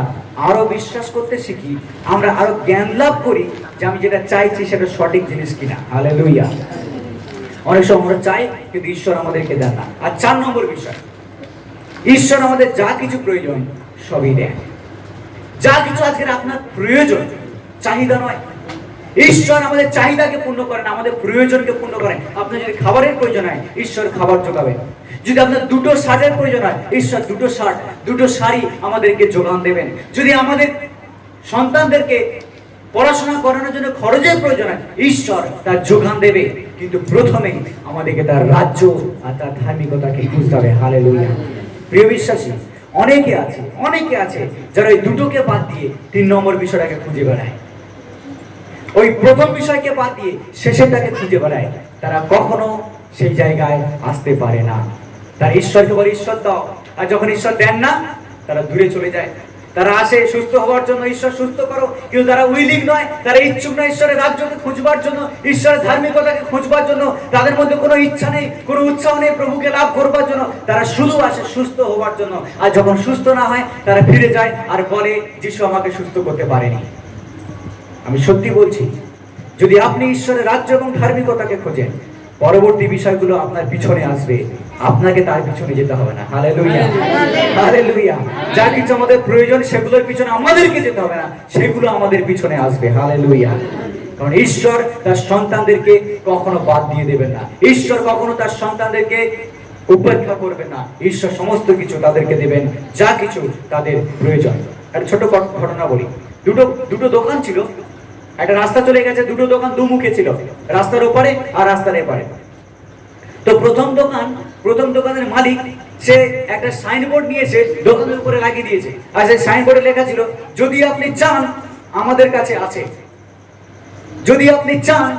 আরো বিশ্বাস করতে শিখি, আমরা আরো জ্ঞান লাভ করি যে আমি যেটা চাইছি সেটা সঠিক জিনিস কিনা। হালেলুয়া। অনেক সময় আমরা চাই কিন্তু ঈশ্বর আমাদেরকে দেন না। আর 4 নম্বর বিষয়, ঈশ্বর আমাদের যা কিছু প্রয়োজন সবই দেন। যা কিছু আজকের আপনার প্রয়োজন, চাহিদা নয়। ঈশ্বর আমাদের চাহিদাকে পূর্ণ করেন, আমাদের প্রয়োজনকে পূর্ণ করেন। আপনার যদি খাবারের প্রয়োজন হয় ঈশ্বর খাবার যোগাবেন। যদি আপনার 2টো শার্টের প্রয়োজন হয় ঈশ্বর 2টো শার্ট, 2টো শাড়ি আমাদেরকে যোগান দেবেন। যদি আমাদের সন্তানদেরকে পড়াশোনা করানোর জন্য খরচের প্রয়োজন হয় ঈশ্বর তার যোগান দেবে। কিন্তু প্রথমে আমাদেরকে তার রাজ্য আর তার ধার্মিকতাকে খুঁজতে হবে। হালেলুয়া। প্রিয় বিশ্বাসী, অনেকে আছে যারা এই 2টোকে বাদ দিয়ে 3 নম্বর বিষয়টাকে খুঁজে বেড়ায়। ওই প্রথম বিষয়কে বাদ দিয়ে শেষেরটাকে খুঁজে বেড়ায়। তারা কখনো সেই জায়গায় আসতে পারে না। তারা ঈশ্বরকে বলে ঈশ্বর দাও, আর যখন ঈশ্বর দেন না তারা দূরে চলে যায়। তারা আসে সুস্থ হওয়ার জন্য, ঈশ্বর সুস্থ করো, কিন্তু তারা উইলিং নয়, তারা ইচ্ছুক নয় ঈশ্বরের রাজ্যকে খুঁজবার জন্য, ঈশ্বরের ধার্মিকতাকে খুঁজবার জন্য। তাদের মধ্যে কোনো ইচ্ছা নেই, কোনো উৎসাহ নেই প্রভুকে লাভ করবার জন্য। তারা শুধু আসে সুস্থ হওয়ার জন্য, আর যখন সুস্থ না হয় তারা ফিরে যায় আর বলে যিশু আমাকে সুস্থ করতে পারেনি। আমি সত্যি বলছি, যদি আপনি ঈশ্বরের রাজ্য এবং ধার্মিকতাকে খোঁজেন পরবর্তী বিষয়গুলো আপনার পিছনে আসবে, আপনাকে তার পিছনে যেতে হবে না। Hallelujah, hallelujah. যা কিছু আমাদের প্রয়োজন সেগুলোর পিছনে আমাদেরকে যেতে হবে না, সেগুলো আমাদের পিছনে আসবে। হালেলুয়া। কারণ ঈশ্বর তার সন্তানদেরকে কখনো বাদ দিয়ে দেবেন না, ঈশ্বর কখনো তার সন্তানদেরকে উপেক্ষা করবেন না। ঈশ্বর সমস্ত কিছু তাদেরকে দেবেন, যা কিছু তাদের প্রয়োজন। একটা ছোট ঘটনা বলি। দুটো দোকান ছিল, একটা রাস্তা চলে গেছে, দুটো দোকান দুমুখে ছিল, রাস্তার ওপারে আর রাস্তার এপারে। তো প্রথম দোকানের মালিক সে একটা সাইনবোর্ড নিয়ে এসে দোকানের উপরে লাগিয়ে দিয়েছে। আর সেই সাইনবোর্ডে লেখা ছিল, যদি আপনি চান আমাদের কাছে আছে, যদি আপনি চান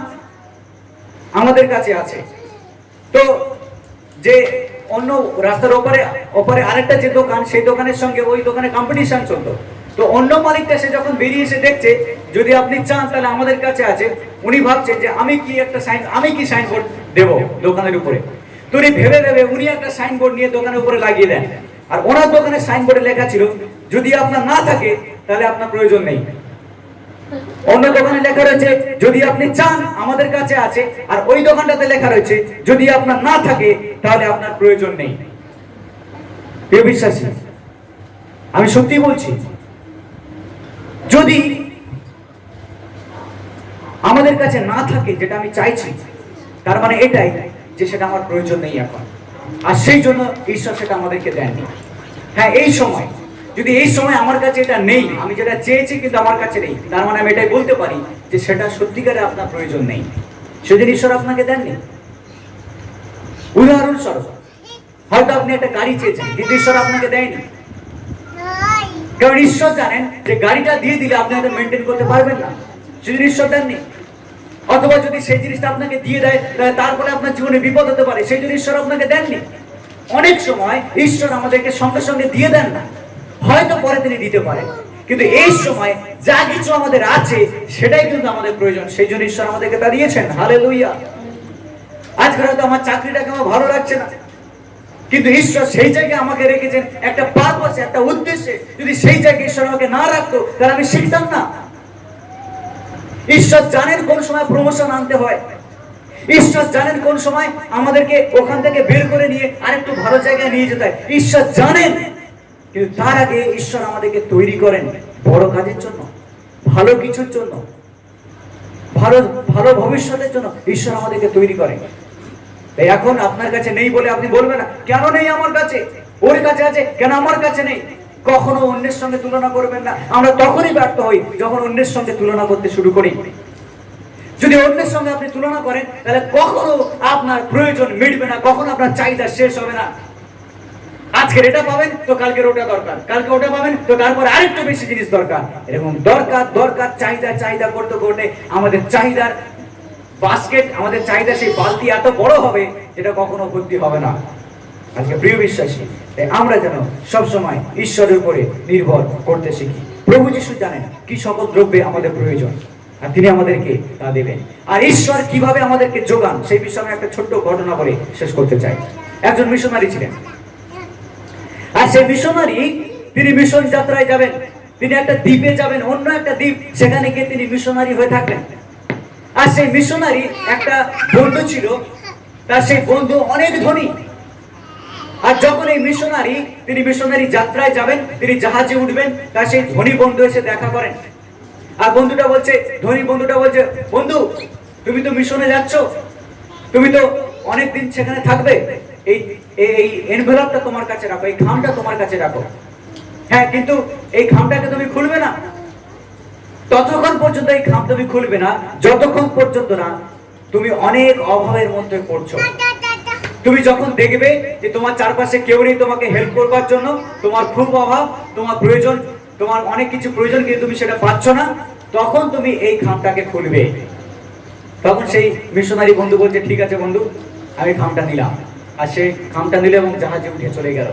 আমাদের কাছে আছে। তো যে অন্য রাস্তার ওপারে আরেকটা যে দোকান, সেই দোকানের সঙ্গে ওই দোকানে কম্পিটিশন চলতো। তো অন্য মালিকটা সে যখন বেরিয়ে এসে দেখছে যদি আপনি চান তাহলে আমাদের কাছে আছে, উনি ভাবছে যে আমি কি সাইনবোর্ড দেব দোকানের উপরে। তো উনি ভেবে উনি একটা সাইনবোর্ড নিয়ে দোকানের উপরে লাগিয়ে দেন। আর ওনার দোকানের সাইনবোর্ডে লেখা ছিল, যদি আপনার না থাকে তাহলে আপনার প্রয়োজন নেই। অন্য দোকানে লেখা রয়েছে, যদি আপনি চান আমাদের কাছে আছে। আর ওই দোকানটাতে লেখা রয়েছে, যদি আপনার না থাকে তাহলে আপনার প্রয়োজন নেই। প্রিয় বিশ্বাসী, আমি সত্যি বলছি, যদি আমাদের কাছে না থাকে যেটা আমি চাইছি, তার মানে এটাই যে সেটা আমার প্রয়োজন নেই এখন, আর সেই জন্য ঈশ্বর সেটা আমাদেরকে দেননি। হ্যাঁ, যদি এই সময় আমার কাছে এটা নেই, আমি যেটা চেয়েছি কিন্তু আমার কাছে নেই, তার মানে আমি এটাই বলতে পারি যে সেটা সত্যিকারে আপনার প্রয়োজন নেই, সেদিন ঈশ্বর আপনাকে দেননি। উদাহরণস্বরূপ, হয়তো আপনি একটা গাড়ি চেয়েছেন কিন্তু ঈশ্বর আপনাকে দেয়নি, কারণ ঈশ্বর জানেন যে গাড়িটা দিয়ে দিলে আপনি হয়তো মেনটেন করতে পারবেন না, সেদিন ঈশ্বর দেননি। অথবা যদি সেই জিনিসটা আপনাকে দিয়ে দেয় তারপরে আপনার জীবনে বিপদ হতে পারে, সেই জন্য ঈশ্বর আপনাকে দেননি। অনেক সময় ঈশ্বর আমাদেরকে সঙ্গে সঙ্গে দিয়ে দেন না, হয়তো পরে তিনি দিতে পারেন, কিন্তু এই সময় যা কিছু আমাদের আছে সেটাই কিন্তু আমাদের প্রয়োজন, সেই জন্য ঈশ্বর আমাদেরকে তা দিয়েছেন। হালেলুয়া। আজকে হয়তো আমার চাকরিটাকে আমার ভালো লাগছে না, কিন্তু ঈশ্বর সেই জায়গায় আমাকে রেখেছেন একটা পারপাসে, একটা উদ্দেশ্যে। যদি সেই জায়গায় ঈশ্বর আমাকে না রাখতো তাহলে আমি শিখতাম না। ঈশ্বর জানেন কোন সময় প্রমোশন আনতে হয়, ঈশ্বর জানেন কোন সময় আমাদেরকে ওখান থেকে বের করে নিয়ে আরেকটু ভালো জায়গায় নিয়ে যেতে হয়, ঈশ্বর জানেন। কিন্তু তার আগে ঈশ্বর আমাদেরকে তৈরি করেন বড় কাজের জন্য, ভালো কিছুর জন্য, ভালো ভবিষ্যতের জন্য ঈশ্বর আমাদেরকে তৈরি করেন। এখন আপনার কাছে নেই বলে আপনি বলবেন না, কেন নেই আমার কাছে, ওর কাছে আছে কেন আমার কাছে নেই। কখনো অন্যের সঙ্গে তুলনা করবেন না। আমরা তখনই ব্যর্থ হই যখন অন্যের সঙ্গে তুলনা করতে শুরু করি। যদি অন্যের সঙ্গে আপনি তুলনা করেন তাহলে কখনো আপনার প্রয়োজন মিটবে না, কখনো আপনার চাহিদা শেষ হবে না। আজকের এটা পাবেন তো কালকের ওটা দরকার, কালকে ওটা পাবেন তো তারপর আরেকটু বেশি জিনিস দরকার, এরকম দরকার চাহিদা করতে করতে আমাদের চাহিদার বাস্কেট, আমাদের চাহিদা সেই বালতি এত বড় হবে যেটা কখনো ভর্তি হবে না। আজকে প্রিয় বিশ্বাসী, আমরা যেন সবসময় ঈশ্বরের উপরে নির্ভর করতে শিখি। প্রভু যিশু জানেন কি সকল দ্রব্যে আমাদের প্রয়োজন, আর তিনি আমাদেরকে তা দেবেন। আর ঈশ্বর কিভাবে আমাদেরকে যোগান, সেই বিষয়ে আমি একটা ছোট্ট ঘটনা বলে শেষ করতে চাই। একজন মিশনারি ছিলেন, আর সেই মিশনারি তিনি মিশন যাত্রায় যাবেন, তিনি একটা দ্বীপে যাবেন, অন্য একটা দ্বীপ, সেখানে গিয়ে তিনি মিশনারি হয়ে থাকবেন। আর সেই মিশনারি একটা বন্ধু ছিল, তার সেই বন্ধু অনেক ধনী। আর যখন এই তিনি মিশনারি যাত্রায় যাবেন, তিনি জাহাজে উঠবেন, তার সেই ধনী বন্ধু এসে দেখা করেন। আর ধনী বন্ধুটা বলছে, বন্ধু তুমি তো মিশনে যাচ্ছ, তুমি তো অনেকদিন সেখানে থাকবে, এই এনভেলপটা তোমার কাছে রাখো, এই খামটা তোমার কাছে রাখো। হ্যাঁ, কিন্তু এই খামটাকে তুমি খুলবে না, ততক্ষণ পর্যন্ত এই খাম তুমি খুলবে না যতক্ষণ পর্যন্ত না তুমি অনেক অভাবের মধ্যে পড়ছো। তুমি যখন দেখবে যে তোমার চারপাশে কেউ নেই তোমাকে হেল্প করবার জন্য, তোমার খুব অভাব, তোমার প্রয়োজন, তোমার অনেক কিছু প্রয়োজন কিন্তু তুমি সেটা পাচ্ছ না, তখন তুমি এই খামটাকে খুলবে। তখন সেই মিশনারি বন্ধু বলছে, ঠিক আছে বন্ধু, আমি খামটা নিলাম। আর সেই খামটা নিলে এবং জাহাজে উঠে চলে গেল।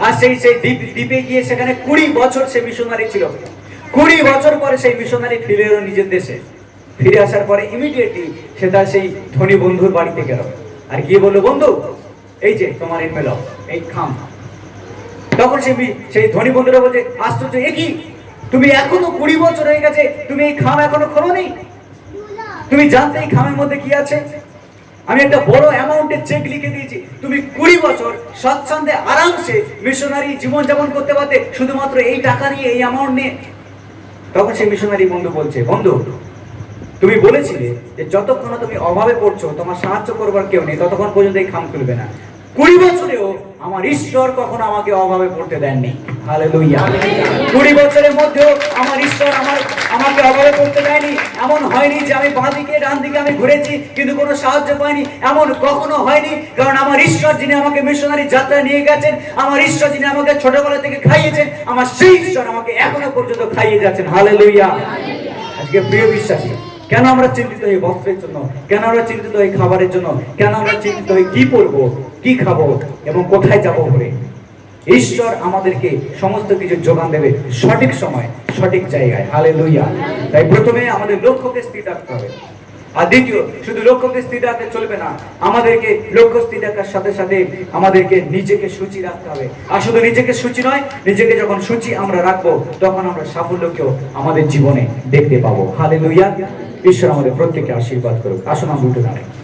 আর সেই দ্বীপে গিয়ে সেখানে 20 বছর সে মিশনারি ছিল। 20 বছর পরে সেই মিশনারি ফিরে এলো নিজের দেশে। ফিরে আসার পরে ইমিডিয়েটলি সে তার সেই ধনী বন্ধুর বাড়িতে গেল, আর গিয়ে বললো, বন্ধু এই যে তোমার এনভেলপ, এই খাম। তখন সেই ধনী বন্ধুরা বলছে, আশ্চর্য, এ কি, তুমি এখনো 20 বছর হয়ে গেছে, তুমি এই খাম এখনো খোলোনি? তুমি জানতে এই খামের মধ্যে কি আছে? আমি একটা বড় অ্যামাউন্টের চেক লিখে দিয়েছি, তুমি 20 বছর স্বচ্ছন্দে আরামসে মিশনারি জীবনযাপন করতে পারতে শুধুমাত্র এই টাকা নিয়ে, এই অ্যামাউন্ট নিয়ে। তখন সেই মিশনারি বন্ধু বলছে, বন্ধু তুমি বলেছিলে যে যতক্ষণ না তুমি অভাবে পড়ছো, তোমার সাহায্য করবার কেউ নেই, ততক্ষণ পর্যন্ত এই খাম তুলবে না। 20 বছরেও আমার ঈশ্বর কখনো আমাকে অভাবে পড়তে দেননি। হালেলুয়া। 20 বছরের মধ্যেও আমার ঈশ্বর আমাকে অভাবে পড়তে দেয়নি। এমন হয়নি যে আমি বাঁ দিকে ডান দিকে আমি ঘুরেছি কিন্তু কোনো সাহায্য পাইনি, এমন কখনো হয়নি। কারণ আমার ঈশ্বর যিনি আমাকে মিশনারি যাত্রা নিয়ে গেছেন, আমার ঈশ্বর যিনি আমাকে ছোটবেলা থেকে খাইয়েছেন, আমার সেই ঈশ্বর আমাকে এখনো পর্যন্ত খাইয়ে যাচ্ছেন। হালেলুয়া। আজকে প্রিয় বিশ্বাসী, কেন আমরা চিন্তিত হই বস্ত্রের জন্য? কেন আমরা চিন্তিত হই খাবারের জন্য? কেন আমরা চিন্তিত হই কি পরবো, কি খাবো এবং কোথায় যাবো বলে? ঈশ্বর আমাদেরকে সমস্ত কিছু যোগান দেবে সঠিক সময়, সঠিক জায়গায়। হালেলুয়া। তাই প্রথমে আমাদের লক্ষ্যকে স্থির রাখতে হবে। আর দ্বিতীয়, শুধু লক্ষ্যকে স্থির রাখতে চলবে না, আমাদেরকে লক্ষ্য স্থির রাখার সাথে সাথে আমাদেরকে নিজেকে সূচি রাখতে হবে। আর শুধু নিজেকে সূচি নয়, নিজেকে যখন সূচি আমরা রাখবো তখন আমরা সাফল্যকেও আমাদের জীবনে দেখতে পাবো। হালেলুয়া। ঈশ্বর আমাদের প্রত্যেককে আশীর্বাদ করুক। আসুন আমরা উঠে দাঁড়াই।